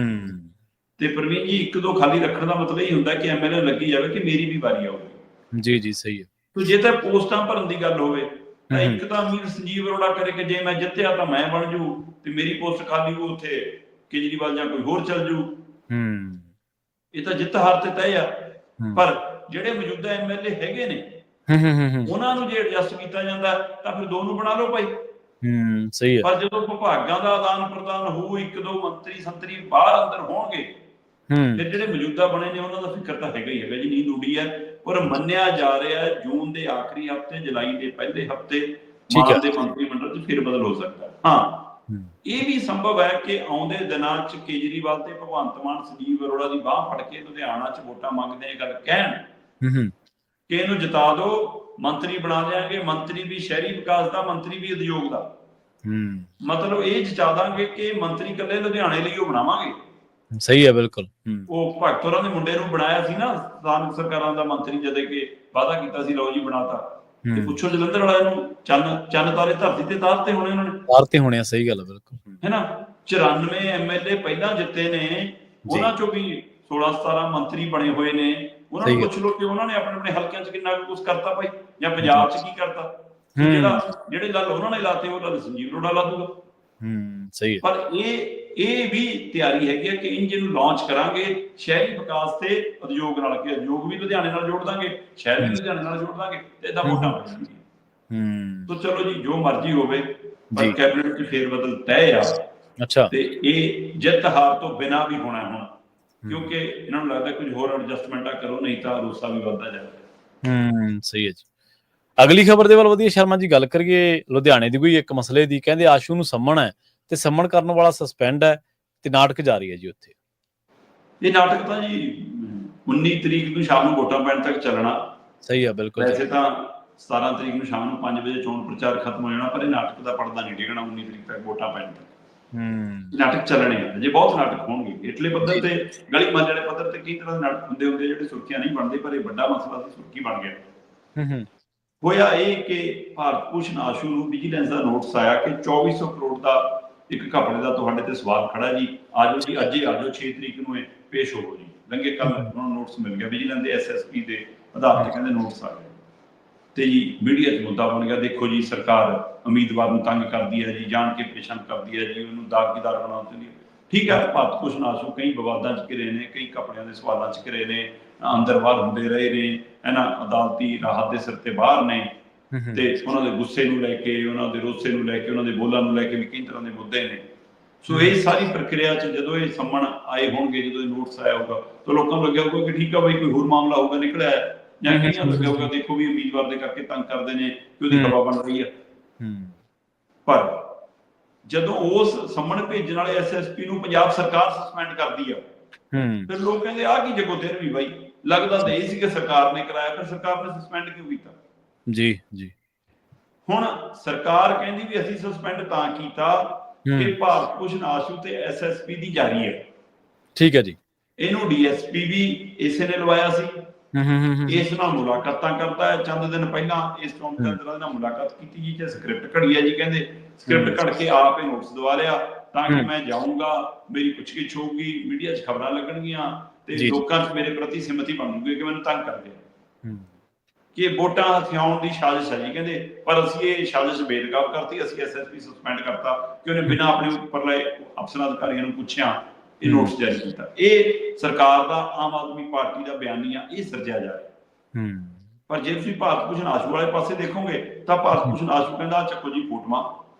ਤੇ ਪ੍ਰਵੀਨ ਜੀ 1-2 ਖਾਲੀ ਰੱਖਣ ਦਾ ਮਤਲਬ ਇਹ ਹੁੰਦਾ ਕਿ MLA ਲੱਗੀ ਜਾਵੇ ਕਿ ਮੇਰੀ ਵੀ ਵਾਰੀ ਆਊਗੀ। ਜੀ ਸਹੀ ਹੈ। ਤੇ ਜੇ ਤਾਂ ਪੋਸਟਾਂ ਭਰਨ ਦੀ ਗੱਲ ਹੋਵੇ ਤਾਂ ਇੱਕ ਤਾਂ ਉਮੀਦ ਸੰਜੀਵ ਅਰੋੜਾ ਕਰੇ ਕਿ ਜੇ ਮੈਂ ਜਿੱਤਿਆ ਤਾਂ ਮੈਂ ਬਣ ਜੂ ਤੇ ਮੇਰੀ ਪੋਸਟ ਖਾਲੀ ਹੋ, ਉੱਥੇ ਕੇਜਰੀਵਾਲ ਜਾਂ ਕੋਈ ਹੋਰ ਚੱਲ ਜੂ। ਇਹ ਤਾਂ ਜਿੱਤ ਹਾਰ ਤੇ ਤੈਅ ਆ। ਪਰ ਜਿਹੜੇ ਮੌਜੂਦਾ MLA ਹੈਗੇ ਨੇ ਉਹਨਾਂ ਨੂੰ ਜੇ ਐਡਜਸਟ ਕੀਤਾ ਜਾਂਦਾ ਤਾਂ ਫਿਰ 2 ਨੂੰ ਬਣਾ ਲਓ ਭਾਈ। ਸਹੀ ਹੈ। ਪਰ ਜਦੋਂ ਵਿਭਾਗਾਂ ਦਾ ਆਦਾਨ ਪ੍ਰਦਾਨ ਹੋਊ, 1-2 ਮੰਤਰੀ ਸੰਤਰੀ ਬਾਹਰ ਅੰਦਰ ਹੋਣਗੇ, ਫਿਰ ਜਿਹੜੇ ਮੌਜੂਦਾ ਬਣੇ ਨੇ ਉਹਨਾਂ ਦਾ ਫਿਕਰ ਤਾਂ ਹੈਗਾ ਹੀ ਹੈਗਾ ਜੀ, ਨੀਂਦ ਉੱਡੀ ਹੈ। ਪਰ ਮੰਨਿਆ ਜਾ ਰਿਹਾ ਜੂਨ ਦੇ ਆਖਰੀ ਹਫ਼ਤੇ, ਜੁਲਾਈ ਦੇ ਪਹਿਲੇ ਹਫ਼ਤੇ ਮਾਨ ਦੇ ਮੰਤਰੀ ਮੰਡਲ 'ਚ ਫਿਰ ਬਦਲ ਹੋ ਸਕਦਾ। ਹਾਂ, ਇਹ ਵੀ ਸੰਭਵ ਹੈ ਕਿ ਆਉਂਦੇ ਦਿਨਾਂ 'ਚ ਕੇਜਰੀਵਾਲ ਤੇ ਭਗਵੰਤ ਮਾਨ ਸੰਜੀਵ ਅਰੋੜਾ ਦੀ ਬਾਂਹ ਫੜ ਕੇ ਲੁਧਿਆਣਾ 'ਚ ਵੋਟਾਂ ਮੰਗਦੇ ਇਹ ਗੱਲ ਕਹਿਣ ਕਿ ਇਹਨੂੰ ਜਿਤਾ ਦਿਓ, ਮੰਤਰੀ ਬਣਾ ਦਿਆਂਗੇ, ਮੰਤਰੀ ਵੀ ਸ਼ਹਿਰੀ ਵਿਕਾਸ ਦਾ, ਮੰਤਰੀ ਵੀ ਉਦਯੋਗ ਦਾ। ਮਤਲਬ ਇਹ ਜਚਾ ਦਾਂਗੇ ਕਿ ਮੰਤਰੀ ਇਕੱਲੇ ਲੁਧਿਆਣੇ ਲਈ ਉਹ ਬਣਾਵਾਂਗੇ। ਸਹੀ ਹੈ। ਬਿਲਕੁਲ। ਉਹ ਭਗਤ ਹੋਰਾਂ ਦੇ ਮੁੰਡੇ ਨੂੰ ਬਣਾਇਆ ਸੀ ਨਾ ਸਥਾਨਕ ਸਰਕਾਰਾਂ ਦਾ ਮੰਤਰੀ, ਜਦੇ ਕਿ ਵਾਅਦਾ ਕੀਤਾ ਸੀ ਲਓ ਜੀ ਬਣਾਤਾ। ਤੇ ਪੁੱਛੋ ਜਲੰਧਰ ਵਾਲਿਆਂ ਨੂੰ, ਚੰਨ ਤਾਰੇ ਧਰਤੀ ਤੇ ਤਾਰਤੇ ਹੋਣੇ ਉਹਨਾਂ ਨੇ, ਤਾਰਤੇ ਹੋਣੇ ਆ। ਸਹੀ ਗੱਲ ਹੈ। ਬਿਲਕੁਲ ਹੈ ਨਾ। 94 MLA ਪਹਿਲਾਂ ਜਿੱਤੇ ਨੇ, ਉਹਨਾਂ ਚੋਂ ਵੀ 16-17 ਮੰਤਰੀ ਬਣੇ ਹੋਏ ਨੇ। ਉਹਨਾਂ ਨੂੰ ਪੁੱਛ ਲਓ ਕਿ ਉਹਨਾਂ ਨੇ ਆਪਣੇ ਆਪਣੇ ਹਲਕਿਆਂ 'ਚ ਕਿੰਨਾ ਕੁਝ ਕਰਤਾ ਭਾਈ, ਜਾਂ ਪੰਜਾਬ 'ਚ ਕੀ ਕਰਤਾ। ਜਿਹੜੇ ਗੱਲ ਉਹਨਾਂ ਨੇ ਲਾਤੇ ਉਹ ਗੱਲ ਸੰਜੀਵ ਅਰੋੜਾ ਲਾ ਦੂਗਾ। ਸਹੀ ਹੈ। ਪਰ ਇਹ ਵੀ ਤਿਆਰੀ ਹੈਗੀ ਹੈ ਕਿ ਇੰਜਨ ਨੂੰ ਲਾਂਚ ਕਰਾਂਗੇ ਸ਼ਹਿਰੀ ਵਿਕਾਸ ਤੇ ਉਦਯੋਗ ਨਾਲ, ਕਿ ਉਦਯੋਗ ਵੀ ਲੁਧਿਆਣੇ ਨਾਲ ਜੋੜ ਦਾਂਗੇ, ਸ਼ਹਿਰ ਵੀ ਲੁਧਿਆਣੇ ਨਾਲ ਜੋੜ ਦਾਂਗੇ, ਤੇ ਏਦਾਂ ਵੋਟਾਂ ਪੈ ਜਾਣਗੀਆਂ। ਤਾਂ ਚਲੋ ਜੀ ਜੋ ਮਰਜ਼ੀ ਹੋਵੇ, ਪਰ ਕੈਬਨਿਟ 'ਚ ਫੇਰ ਬਦਲ ਤੈਅ ਆ। ਅੱਛਾ। ਤੇ ਇਹ ਜਿੱਤ ਹਾਰ ਤੋਂ ਬਿਨਾਂ ਵੀ ਹੋਣਾ ਹੁਣ, ਕਿਉਂਕਿ ਇਹਨਾਂ ਨੂੰ ਲੱਗਦਾ ਕੁਝ ਹੋਰ ਐਡਜਸਟਮੈਂਟਾਂ ਕਰੋ, ਨਹੀਂ ਤਾਂ ਰੋਸਾ ਵੀ ਵੱਧਦਾ ਜਾਵੇ। ਸਹੀ ਹੈ ਜੀ। ਅਗਲੀ ਖਬਰ ਦੇ ਵੱਲ ਵਧੀਆ ਸ਼ਰਮਾ ਜੀ, ਗੱਲ ਕਰੀਏ ਲੁਧਿਆਣੇ ਦੀ ਕੋਈ ਇੱਕ ਮਸਲੇ ਦੀ। ਕਹਿੰਦੇ ਆਸ਼ੂ ਨੂੰ ਸੰਮਣ ਹੈ ਤੇ ਸੰਮਣ ਕਰਨ ਵਾਲਾ ਸਸਪੈਂਡ ਹੈ ਤੇ ਨਾਟਕ ਜਾਰੀ ਹੈ ਜੀ ਉੱਥੇ। ਇਹ ਨਾਟਕ ਤਾਂ ਜੀ 19 ਤਰੀਕ ਨੂੰ ਸ਼ਾਮ ਨੂੰ ਵੋਟਾਂ ਪੈਣ ਤੱਕ ਚੱਲਣਾ। ਸਹੀ ਹੈ। ਬਿਲਕੁਲ। ਵੈਸੇ ਤਾਂ 17 ਤਰੀਕ ਨੂੰ ਸ਼ਾਮ ਨੂੰ 5 ਵਜੇ ਚੋਣ ਪ੍ਰਚਾਰ ਖਤਮ ਹੋ ਜਾਣਾ, ਪਰ ਇਹ ਨਾਟਕ ਦਾ ਪਰਦਾ ਨਹੀਂ ਡਿੱਗਣਾ 19 ਤਰੀਕ ਤੱਕ ਵੋਟਾਂ ਪੈਣ ਤੱਕ। ਨਾਟਕ ਚੱਲਣੇ ਆ, ਜੇ ਬਹੁਤ ਨਾਟਕ ਹੋਣਗੇ ਹੇਠਲੇ ਪੱਧਰ ਤੇ, ਗਲੀ ਮਹੱਲੇ ਵਾਲੇ ਪੱਧਰ ਤੇ ਕਈ ਤਰ੍ਹਾਂ ਦੇ ਨਾਟਕ ਹੁੰਦੇ ਜਿਹੜੇ ਸੁਰਖੀਆਂ ਨਹੀਂ ਬਣਦੇ, ਪਰ ਇਹ ਵੱਡਾ ਮਸਲਾ ਸੀ, ਸੁਰਖੀ ਬਣ ਗਿਆ। ਹੋਇਆ ਇਹ ਕਿ ਭਾਰਤ ਭੂਸ਼ਣ ਆਸ਼ੂ ਨੂੰ ਵਿਜੀਲੈਂਸ ਦਾ ਨੋਟਿਸ ਆਇਆ ਕਿ 2400 ਕਰੋੜ ਦਾ ਇੱਕ ਘਪਲੇ ਦਾ ਤੁਹਾਡੇ ਤੇ ਸਵਾਲ ਖੜਾ ਜੀ, ਆਜੋ ਜੀ, ਅੱਜ ਹੀ ਆਜੋ, 6 ਤਰੀਕ ਨੂੰ ਇਹ ਪੇਸ਼ ਹੋਵੋ ਜੀ। ਲੰਘੇ ਕੱਲ ਉਹਨਾਂ ਨੂੰ ਨੋਟਿਸ ਮਿਲ ਗਿਆ ਵਿਜੀਲੈਂਸ ਦੇ SSP ਦੇ ਆਧਾਰ ਤੇ, ਕਹਿੰਦੇ ਨੋਟਿਸ ਆ ਗਿਆ ਤੇ ਜੀ ਮੀਡੀਆ 'ਚ ਮੁੱਦਾ ਬਣ ਗਿਆ, ਦੇਖੋ ਜੀ ਸਰਕਾਰ ਉਮੀਦਵਾਰ ਨੂੰ ਤੰਗ ਕਰਦੀ ਹੈ ਜੀ, ਜਾਣ ਕੇ ਪਰੇਸ਼ਾਨ ਕਰਦੀ ਹੈ ਜੀ, ਉਹਨੂੰ ਦਾਗੀਦਾਰ ਬਣਾ ਦਿੰਦੀ ਹੈ। ਠੀਕ ਹੈ, ਭਾਰਤ ਭੂਸ਼ਣ ਆਸ਼ੂ ਕਈ ਵਿਵਾਦਾਂ 'ਚ ਘਿਰੇ ਨੇ, ਕਈ ਘਪਲਿਆਂ ਦੇ ਸਵਾਲਾਂ 'ਚ ਘਿਰੇ ਨੇ, ਅੰਦਰ ਬਾਹਰ ਹੁੰਦੇ ਰਹੇ ਨੇ, ਇਹਨਾਂ ਅਦਾਲਤੀ ਰਾਹਤ ਦੇ ਸਿਰ ਤੇ ਬਾਹਰ ਨੇ, ਤੇ ਉਹਨਾਂ ਦੇ ਗੁੱਸੇ ਨੂੰ ਲੈ ਕੇ, ਉਹਨਾਂ ਦੇ ਰੋਸੇ ਨੂੰ ਲੈ ਕੇ, ਉਹਨਾਂ ਦੇ ਬੋਲਾਂ ਨੂੰ ਲੈ ਕੇ ਵੀ ਕਈ ਤਰ੍ਹਾਂ ਦੇ ਮੁੱਦੇ ਨੇ। ਸੋ ਇਹ ਸਾਰੀ ਪ੍ਰਕਿਰਿਆ 'ਚ ਜਦੋਂ ਇਹ ਸੰਮਣ ਆਏ ਹੋਣਗੇ, ਜਦੋਂ ਇਹ ਨੋਟਿਸ ਆਇਆ ਹੋਊਗਾ, ਤਾਂ ਲੋਕਾਂ ਨੂੰ ਲੱਗਿਆ ਹੋਊਗਾ ਕਿ ਠੀਕ ਆ ਬਈ, ਕੋਈ ਹੋਰ ਮਾਮਲਾ ਹੋਊਗਾ ਨਿਕਲਿਆ, ਜਾਂ ਕਈਆਂ ਨੂੰ ਲੱਗਿਆ ਹੋਊਗਾ ਦੇਖੋ ਵੀ ਉਮੀਦਵਾਰ ਦੇ ਕਰਕੇ ਤੰਗ ਕਰਦੇ ਨੇ ਕਿ ਉਹਦੀ ਹਵਾ ਬਣ ਰਹੀ ਹੈ। ਪਰ ਜਦੋਂ ਉਸ ਸੰਮਣ ਭੇਜਣ ਵਾਲੇ SSP ਨੂੰ ਪੰਜਾਬ ਸਰਕਾਰ ਸਸਪੈਂਡ ਕਰਦੀ ਆ, ਫਿਰ ਲੋਕ ਕਹਿੰਦੇ ਆਹ ਕੀ ਜਗੋ ਦਿਨ ਵੀ ਬਾਈ, ਲੱਗਦਾ ਤਾਂ ਇਹ ਸੀ ਕਿ ਸਰਕਾਰ ਨੇ ਕਰਾਇਆ, ਫਿਰ ਸਰਕਾਰ ਨੇ ਸਸਪੈਂਡ ਕਿਉਂ ਕੀਤਾ? ਜੀ ਜੀ, ਹੁਣ ਸਰਕਾਰ ਕਹਿੰਦੀ ਵੀ ਅਸੀਂ ਸਸਪੈਂਡ ਤਾਂ ਕੀਤਾ ਕਿ ਭਾਰਤ ਭੂਸ਼ਣ ਆਸ਼ੂ ਤੇ SSP ਦੀ ਜਾਰੀ ਹੈ। ਠੀਕ ਹੈ ਜੀ, ਇਹਨੂੰ DSP ਵੀ ਇਸੇ ਨੇ ਲਵਾਇਆ ਸੀ, ਇਸ ਨਾਲ ਮੁਲਾਕਾਤਾਂ ਕਰਦਾ ਹੈ। ਚੰਦ ਦਿਨ ਪਹਿਲਾਂ ਇਸ ਕੌਂਸਲਰ ਨਾਲ ਮੁਲਾਕਾਤ ਕੀਤੀ ਜੀ, ਤੇ ਸਕ੍ਰਿਪਟ ਘੜੀ ਹੈ ਜੀ, ਕਹਿੰਦੇ ਸਕ੍ਰਿਪਟ ਘੜ ਕੇ ਆਪ ਹੀ ਨੋਟਿਸ ਦਵਾ ਲਿਆ ਤਾਂ ਕਿ ਮੈਂ ਜਾਊਂਗਾ, ਮੇਰੀ ਪੁੱਛਗਿੱਛ ਹੋਊਗੀ, ਮੀਡੀਆ 'ਚ ਖਬਰਾਂ ਲੱਗਣਗੀਆਂ ਤੇ ਲੋਕਾਂ 'ਚ ਮੇਰੇ ਪ੍ਰਤੀ ਸਹਿਮਤੀ ਬਣ ਜੂਗੀ ਕਿ ਮੈਨੂੰ ਤੰਗ ਕਰਦੇ ਆ, ਕਿ ਵੋਟਾਂ ਹਥਿਆਉਣ ਦੀ ਸਾਜ਼ਿਸ਼ ਹੈ ਜੀ। ਕਹਿੰਦੇ ਪਰ ਅਸੀਂ ਇਹ ਸਾਜ਼ਿਸ਼ ਬੇਨਕਾਬ ਕਰਤੀ, ਅਸੀਂ SSP ਸਸਪੈਂਡ ਕਰਤਾ ਕਿ ਉਹਨੇ ਬਿਨਾਂ ਆਪਣੇ ਉੱਪਰਲੇ ਅਫਸਰਾਂ ਅਧਿਕਾਰੀਆਂ ਨੂੰ ਪੁੱਛਿਆ ਇਹ ਨੋਟਿਸ ਜਾਰੀ ਕੀਤਾ। ਇਹ ਸਰਕਾਰ ਦਾ, ਆਮ ਆਦਮੀ ਪਾਰਟੀ ਦਾ ਬਿਆਨੀਆ ਇਹ ਸਿਰਜਿਆ ਜਾ ਰਿਹਾ। ਪਰ ਜੇ ਤੁਸੀਂ ਭਾਰਤ ਭੂਸ਼ਣ ਆਸ਼ੂ ਵਾਲੇ ਪਾਸੇ ਦੇਖੋਗੇ ਤਾਂ ਭਾਰਤ ਭੂਸ਼ਣ ਆਸ਼ੂ ਕਹਿੰਦਾ ਚੱਕੋ ਜੀ ਫੋਟੋਆਂ,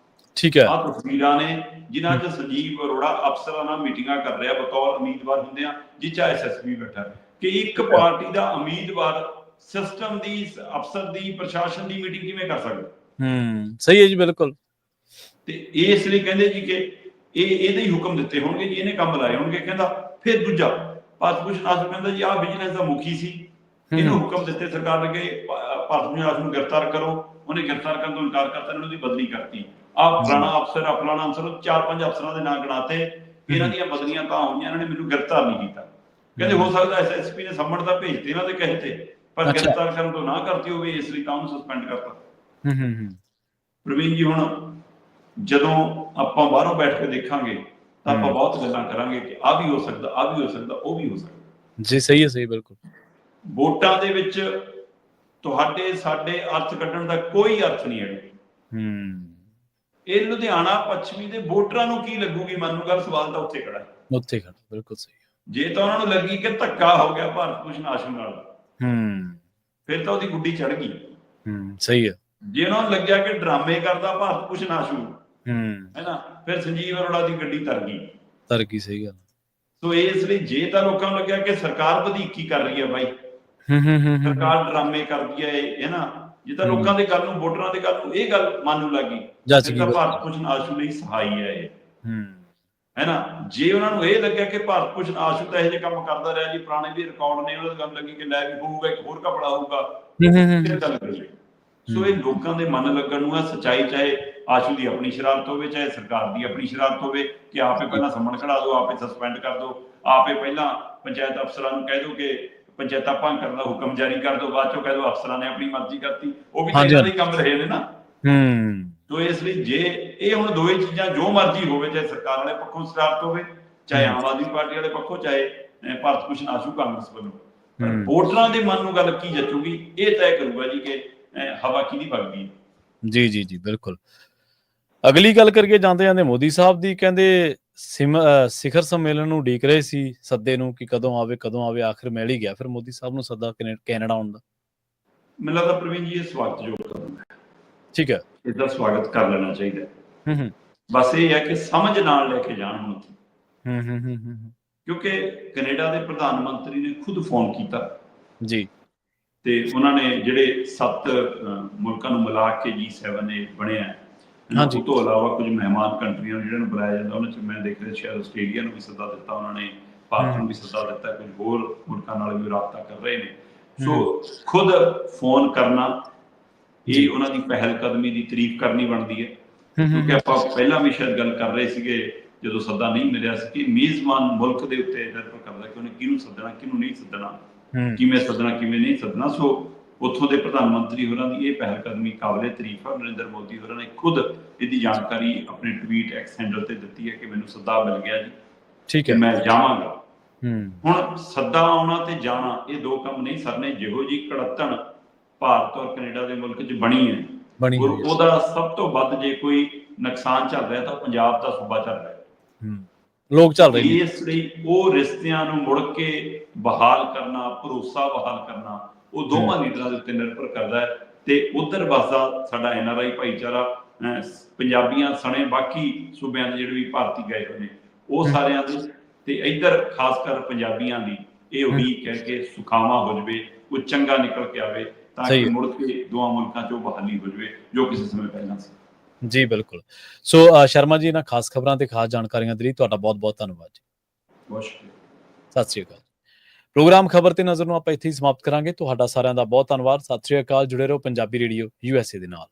ਠੀਕ ਹੈ, ਆਹ ਤਸਵੀਰਾਂ ਨੇ ਜਿਨ੍ਹਾਂ 'ਚ ਸੰਜੀਵ ਅਰੋੜਾ ਅਫਸਰਾਂ ਨਾਲ ਮੀਟਿੰਗਾਂ ਕਰ ਰਿਹਾ ਬਤੌਰ ਉਮੀਦਵਾਰ ਹੁੰਦੇ ਆ, ਜਿਹ 'ਚ SSP ਬੈਠਾ, ਕਿ ਇੱਕ ਪਾਰਟੀ ਦਾ ਉਮੀਦਵਾਰ ਸਿਸਟਮ ਦੀ, ਅਫਸਰ ਦੀ, ਪ੍ਰਸ਼ਾਸਨ ਦੀ ਮੀਟਿੰਗ ਕਿਵੇਂ ਕਰ ਸਕਦਾ? ਸਹੀ ਹੈ ਜੀ, ਬਿਲਕੁਲ। ਤੇ ਇਸ ਲਈ ਕਹਿੰਦੇ ਜੀ ਕਿ ਇਹਦੇ ਹੀ ਹੁਕਮ ਦਿੱਤੇ ਹੋਣਗੇ ਜੀ, ਇਹਨੇ ਕੰਮ ਲਾਏ ਹੋਣਗੇ। ਕਹਿੰਦਾ ਫਿਰ ਦੂਜਾ ਭਾਰਤ ਭੂਸ਼ਣ ਆਸ਼ੂ ਕਹਿੰਦਾ ਜੀ ਆਹ ਵਿਜੀਲੈਂਸ ਦਾ ਮੁਖੀ ਸੀ, ਇਹਨੂੰ ਹੁਕਮ ਦਿੱਤੇ ਸਰਕਾਰ ਨੇ ਕਿ ਭਾਰਤ ਭੂਸ਼ਣ ਆਸ਼ੂ ਨੂੰ ਗ੍ਰਿਫਤਾਰ ਕਰੋ, ਉਹਨੇ ਗ੍ਰਿਫਤਾਰ ਕਰਨ ਤੋਂ ਇਨਕਾਰ ਕਰਤਾ, ਇਹਨੂੰ ਉਹਦੀ ਬਦਲੀ ਕਰਤੀ। ਆਹ ਫਲਾਣਾ ਅਫਸਰ, ਫਲਾਣਾ ਅਫਸਰ, 4-5 ਅਫਸਰਾਂ ਦੇ ਨਾਂ ਗਿਣਾਤੇ, ਇਹਨਾਂ ਦੀਆਂ ਬਦਲੀਆਂ ਤਾਂ ਹੋਈਆਂ, ਇਹਨਾਂ ਨੇ ਮੈਨੂੰ ਗ੍ਰਿਫਤਾਰ ਨਹੀਂ ਕੀਤਾ। ਕਹਿੰਦੇ ਹੋ ਸਕਦਾ SSP ਨੇ ਸੰਮਣ ਤਾਂ ਭੇਜਤੇ ਇਹਨਾਂ ਦੇ ਕਹੇ ਤੇ, ਪਰ ਗ੍ਰਿਫਤਾਰ ਕਰਨ ਤੋਂ ਨਾ ਕਰਤੀ ਹੋਵੇ, ਇਸ ਲਈ ਤਾਂ ਉਹਨੂੰ ਸਸਪੈਂਡ ਕਰਤਾ। ਪ੍ਰਵੀਨ ਜੀ, ਹੁਣ ਜਦੋਂ ਆਪਾਂ ਬਾਹਰੋਂ ਬੈਠ ਕੇ ਦੇਖਾਂਗੇ ਤਾਂ ਆਪਾਂ ਬਹੁਤ ਗੱਲਾਂ ਕਰਾਂਗੇ ਕਿ ਆਹ ਵੀ ਹੋ ਸਕਦਾ, ਆਹ ਵੀ ਹੋ ਸਕਦਾ, ਉਹ ਵੀ ਹੋ ਸਕਦਾ ਜੀ। ਸਹੀ ਹੈ, ਸਹੀ, ਬਿਲਕੁਲ। ਵੋਟਾਂ ਦੇ ਵਿੱਚ ਤੁਹਾਡੇ ਸਾਡੇ ਅਰਥ ਕੱਢਣ ਦਾ ਕੋਈ ਅਰਥ ਨਹੀਂ ਹੈ। ਇਹ ਲੁਧਿਆਣਾ ਪੱਛਮੀ ਦੇ ਵੋਟਰਾਂ ਨੂੰ ਕੀ ਲੱਗੂਗੀ? ਮਨ ਨੂੰ ਗੱਲ, ਸਵਾਲ ਤਾਂ ਉੱਥੇ ਖੜਾ, ਉੱਥੇ ਖੜਾ, ਬਿਲਕੁਲ ਸਹੀ। ਜੇ ਤਾਂ ਉਹਨਾਂ ਨੂੰ ਲੱਗੀ ਕਿ ਧੱਕਾ ਹੋ ਗਿਆ ਭਾਰਤ ਭੂਸ਼ਣ ਆਸ਼ੂ ਨਾਲ, ਫਿਰ ਤਾਂ ਉਹਦੀ ਗੁੱਡੀ ਚੜ ਗਈ। ਸਹੀ ਹੈ। ਜੇ ਉਹਨਾਂ ਨੂੰ ਲੱਗਿਆ ਕਿ ਡਰਾਮੇ ਕਰਦਾ ਭਾਰਤ ਭੂਸ਼ਣ ਆਸ਼ੂ, ਹੈ ਨਾ, ਫਿਰ ਸੰਜੀਵ ਅਰੋੜਾ ਦੀ ਗੱਡੀ ਤਰ ਗਈ। ਸਹੀ ਗੱਲ। ਸੋ ਇਸ ਲਈ ਜੇ ਤਾਂ ਲੋਕਾਂ ਨੂੰ ਲੱਗਿਆ ਕਿ ਸਰਕਾਰ ਵਧੀਕੀ ਕਰ ਰਹੀ ਹੈ ਬਾਈ, ਸਰਕਾਰ ਡਰਾਮੇ ਕਰਦੀ ਹੈ ਨਾ, ਜੇ ਤਾਂ ਲੋਕਾਂ ਦੇ ਗੱਲ ਨੂੰ, ਵੋਟਰਾਂ ਦੇ ਗੱਲ ਨੂੰ ਇਹ ਗੱਲ ਮਨ ਨੂੰ ਲੱਗੀ, ਤਾਂ ਭਾਰਤ ਭੂਸ਼ਣ ਆਸ਼ੂ ਲਈ ਸਹਾਈ ਹੈ ਇਹ, ਹੈ ਨਾ। ਜੇ ਉਹਨਾਂ ਨੂੰ ਇਹ ਲੱਗਿਆ ਕਿ ਭਾਰਤ ਭੂਸ਼ਣ ਆਸ਼ੂ ਤਾਂ ਇਹੋ ਜਿਹੇ ਕੰਮ ਕਰਦਾ ਰਿਹਾ ਜੀ, ਪੁਰਾਣੇ ਵੀ ਰਿਕਾਰਡ ਨੇ, ਉਹਨਾਂ ਦੀ ਗੱਲ ਲੱਗੀ ਕਿ ਲੈ ਵੀ ਹੋਊਗਾ, ਇੱਕ ਹੋਰ ਘਪਲਾ ਹੋਊਗਾ, ਫਿਰ ਗੱਲ ਕਰੀਏ। ਸੋ ਇਹ ਲੋਕਾਂ ਦੇ ਮਨ ਲੱਗਣ ਨੂੰ ਆ। ਸੱਚਾਈ ਚਾਹੇ ਆਸ਼ੂ ਦੀ ਆਪਣੀ ਸ਼ਰਾਰਤ ਹੋਵੇ, ਚਾਹੇ ਸਰਕਾਰ ਦੀ ਆਪਣੀ ਸ਼ਰਾਰਤ ਹੋਵੇ, ਕਿ ਆਪੇ ਪਹਿਲਾਂ ਸੰਮਣ ਖੜਾ ਦਿਓ, ਆਪੇ ਸਸਪੈਂਡ ਕਰ ਦਿਓ, ਆਪੇ ਪਹਿਲਾਂ ਪੰਚਾਇਤ ਅਫਸਰਾਂ ਨੂੰ ਕਹਿ ਦਿਓ ਕਿ ਪੰਚਾਇਤਾਂ ਭੰਗ ਕਰਨ ਦਾ ਹੁਕਮ ਜਾਰੀ ਕਰ ਦਿਓ, ਬਾਅਦ ਚੋਂ ਕਹਿ ਦਿਓ ਅਫਸਰਾਂ ਨੇ ਆਪਣੀ ਮਰਜ਼ੀ ਕਰਤੀ, ਉਹ ਵੀ ਇਹਨਾਂ ਦੇ ਕੰਮ ਰਹੇ ਨੇ ਨਾ। ਤੋ ਇਸ ਲਈ ਜੇ ਇਹ ਹੁਣ ਦੋਵੇਂ ਚੀਜ਼ਾਂ ਜੋ ਮਰਜ਼ੀ ਹੋਵੇ, ਚਾਹੇ ਸਰਕਾਰ ਵਾਲੇ ਪੱਖੋਂ ਸ਼ਰਾਰਤ ਹੋਵੇ, ਚਾਹੇ ਆਮ ਆਦਮੀ ਪਾਰਟੀ ਵਾਲੇ ਪੱਖੋਂ, ਚਾਹੇ ਭਾਰਤ ਭੂਸ਼ਣ ਆਸ਼ੂ ਕਾਂਗਰਸ ਵੱਲੋਂ, ਵੋਟਰਾਂ ਦੇ ਮਨ ਨੂੰ ਗੱਲ ਕੀ ਜੱਚੂਗੀ ਇਹ ਤੈਅ ਕਰੂਗਾ ਜੀ ਕਿ ਹਵਾ ਕਿਹਦੀ ਵਗਦੀ। ਜੀ ਜੀ ਜੀ, ਬਿਲਕੁਲ। ਅਗਲੀ ਗੱਲ ਕਰੀਏ ਜਾਂਦੇ ਜਾਂਦੇ ਮੋਦੀ ਸਾਹਿਬ ਦੀ। ਕਹਿੰਦੇ ਸਿਖਰ ਸੰਮੇਲਨ ਨੂੰ ਉਡੀਕ ਰਹੇ ਸੀ ਸੱਦੇ ਨੂੰ ਕਿ ਕਦੋਂ ਆਵੇ ਕਦੋਂ ਆਵੇ, ਆਖਿਰ ਮਿਲ ਹੀ ਗਿਆ ਫਿਰ ਮੋਦੀ ਸਾਹਿਬ ਨੂੰ ਸੱਦਾ ਕੈਨੇਡਾ ਆਉਣ ਦਾ। ਮੈਨੂੰ ਲੱਗਦਾ ਪ੍ਰਵੀਨ ਜੀ ਇਹ ਸਵਾਗਤਯੋਗ ਕਦਮ ਹੈ। ਠੀਕ ਹੈ, ਇਹਦਾ ਸਵਾਗਤ ਕਰ ਲੈਣਾ ਚਾਹੀਦਾ। ਬਸ ਇਹ ਹੈ ਕਿ ਸਮਝ ਨਾਲ ਲੈ ਕੇ ਜਾਣ ਹੁਣ, ਕਿਉਂਕਿ ਕੈਨੇਡਾ ਦੇ ਪ੍ਰਧਾਨ ਮੰਤਰੀ ਨੇ ਖੁਦ ਫੋਨ ਕੀਤਾ ਜੀ, ਤੇ ਉਹਨਾਂ ਨੇ ਜਿਹੜੇ 7 ਮੁਲਕਾਂ ਨੂੰ ਮਿਲਾ ਕੇ G7 ਨੇ ਬਣਿਆ, ਉਸ ਤੋਂ ਇਲਾਵਾ ਕੁਝ ਮਹਿਮਾਨ ਕੰਟਰੀਆਂ ਨੂੰ ਜਿਹਨਾਂ ਨੂੰ ਬੁਲਾਇਆ ਜਾਂਦਾ, ਉਹਨਾਂ 'ਚ ਮੈਂ ਦੇਖ ਰਿਹਾ ਸ਼ਾਇਦ ਆਸਟ੍ਰੇਲੀਆ ਨੂੰ ਵੀ ਸੱਦਾ ਦਿੱਤਾ ਉਹਨਾਂ ਨੇ, ਭਾਰਤ ਨੂੰ ਵੀ ਸੱਦਾ ਦਿੱਤਾ, ਕੁਝ ਹੋਰ ਮੁਲਕਾਂ ਨਾਲ ਵੀ ਰਾਬਤਾ ਕਰ ਰਹੇ ਨੇ। ਸੋ ਖੁਦ ਫੋਨ ਕਰਨਾ ਇਹ ਉਹਨਾਂ ਦੀ ਪਹਿਲ ਕਦਮੀ ਦੀ ਤਾਰੀਫ ਕਰਨੀ ਬਣਦੀ ਹੈ। ਕਿਉਂਕਿ ਆਪਾਂ ਪਹਿਲਾਂ ਵੀ ਸ਼ਾਇਦ ਗੱਲ ਕਰ ਰਹੇ ਸੀਗੇ ਜਦੋਂ ਸੱਦਾ ਨਹੀਂ ਮਿਲਿਆ ਸੀ ਕਿ ਮੇਜ਼ਬਾਨ ਮੁਲਕ ਦੇ ਉੱਤੇ ਨਿਰਭਰ ਕਰਦਾ ਕਿ ਉਹਨੇ ਕਿਹਨੂੰ ਸੱਦਣਾ ਕਿਹਨੂੰ ਨਹੀਂ ਸੱਦਣਾ, ਕਿਵੇਂ ਸੱਦਣਾ ਕਿਵੇਂ ਨਹੀਂ ਸੱਦਣਾ। ਸੋ ਉੱਥੋਂ ਦੇ ਪ੍ਰਧਾਨ ਮੰਤਰੀ ਹੋਰਾਂ ਦੀ ਇਹ ਪਹਿਲ ਕਦਮੀ ਕਾਬਲੇ ਤਾਰੀਫ ਆ। ਨਰਿੰਦਰ ਮੋਦੀ ਹੋਰਾਂ ਨੇ ਖੁਦ ਇਹਦੀ ਜਾਣਕਾਰੀ ਆਪਣੇ ਟਵੀਟ ਐਕਸ ਹੈਂਡਲ ਤੇ ਦਿੱਤੀ ਹੈ ਕਿ ਮੈਨੂੰ ਸੱਦਾ ਮਿਲ ਗਿਆ ਜੀ, ਠੀਕ ਹੈ, ਮੈਂ ਜਾਵਾਂਗਾ। ਹੁਣ ਸੱਦਾ ਆਉਣਾ ਤੇ ਜਾਣਾ ਇਹ ਦੋ ਕੰਮ ਨਹੀਂ ਸਰਨੇ। ਜਿਹੋ ਜੀ ਘੜਤਣ ਭਾਰਤ ਔਰ ਕੈਨੇਡਾ ਦੇ ਮੁਲਕ 'ਚ ਬਣੀ ਹੈ, ਉਹਦਾ ਸਭ ਤੋਂ ਵੱਧ ਜੇ ਕੋਈ ਨੁਕਸਾਨ ਚੱਲ ਰਿਹਾ ਤਾਂ ਪੰਜਾਬ ਦਾ ਸੂਬਾ ਚੱਲ ਰਿਹਾ, ਲੋਕ ਚੱਲ ਰਹੇ। ਇਸ ਲਈ ਉਹ ਰਿਸ਼ਤਿਆਂ ਨੂੰ ਮੁੜ ਕੇ ਬਹਾਲ ਕਰਨਾ, ਭਰੋਸਾ ਬਹਾਲ ਕਰਨਾ, ਉਹ ਦੋਵਾਂ ਲੀਡਰਾਂ ਦੇ ਉੱਤੇ ਨਿਰਭਰ ਕਰਦਾ ਹੈ। ਤੇ ਉਧਰ ਵਸਦਾ ਸਾਡਾ NRI ਭਾਈਚਾਰਾ, ਪੰਜਾਬੀਆਂ ਸਣੇ ਬਾਕੀ ਸੂਬਿਆਂ ਦੇ ਜਿਹੜੇ ਵੀ ਭਾਰਤੀ ਗਏ ਹੋਏ ਨੇ ਉਹ ਸਾਰਿਆਂ ਦੇ, ਤੇ ਇੱਧਰ ਖਾਸ ਕਰ ਪੰਜਾਬੀਆਂ ਦੀ ਇਹ ਉਡੀਕ ਹੈ ਕਿ ਸੁਖਾਵਾਂ ਹੋ ਜਾਵੇ, ਕੁਝ ਚੰਗਾ ਨਿਕਲ ਕੇ ਆਵੇ ਤਾਂ ਕਿ ਮੁੜ ਕੇ ਦੋਵਾਂ ਮੁਲਕਾਂ 'ਚੋਂ ਬਹਾਲੀ ਹੋ ਜਾਵੇ ਜੋ ਕਿਸੇ ਸਮੇਂ ਪਹਿਲਾਂ ਸੀ। ਜੀ ਬਿਲਕੁਲ। ਸੋ ਸ਼ਰਮਾ ਜੀ, ਇਹਨਾਂ ਖਾਸ ਖਬਰਾਂ ਤੇ ਖਾਸ ਜਾਣਕਾਰੀਆਂ ਦੇ ਲਈ ਤੁਹਾਡਾ ਬਹੁਤ ਬਹੁਤ ਧੰਨਵਾਦ ਜੀ। ਬਹੁਤ ਸ਼ੁਕਰੀਆ। ਸਤਿ ਸ਼੍ਰੀ ਅਕਾਲ। ਪ੍ਰੋਗਰਾਮ ਖਬਰ ਤੇ ਨਜ਼ਰ ਨੂੰ ਆਪਾਂ ਇੱਥੇ ਹੀ ਸਮਾਪਤ ਕਰਾਂਗੇ। ਤੁਹਾਡਾ ਸਾਰਿਆਂ ਦਾ ਬਹੁਤ ਧੰਨਵਾਦ। ਸਤਿ ਸ਼੍ਰੀ ਅਕਾਲ। ਜੁੜੇ ਰਹੋ ਪੰਜਾਬੀ ਰੇਡੀਓ USA ਦੇ ਨਾਲ।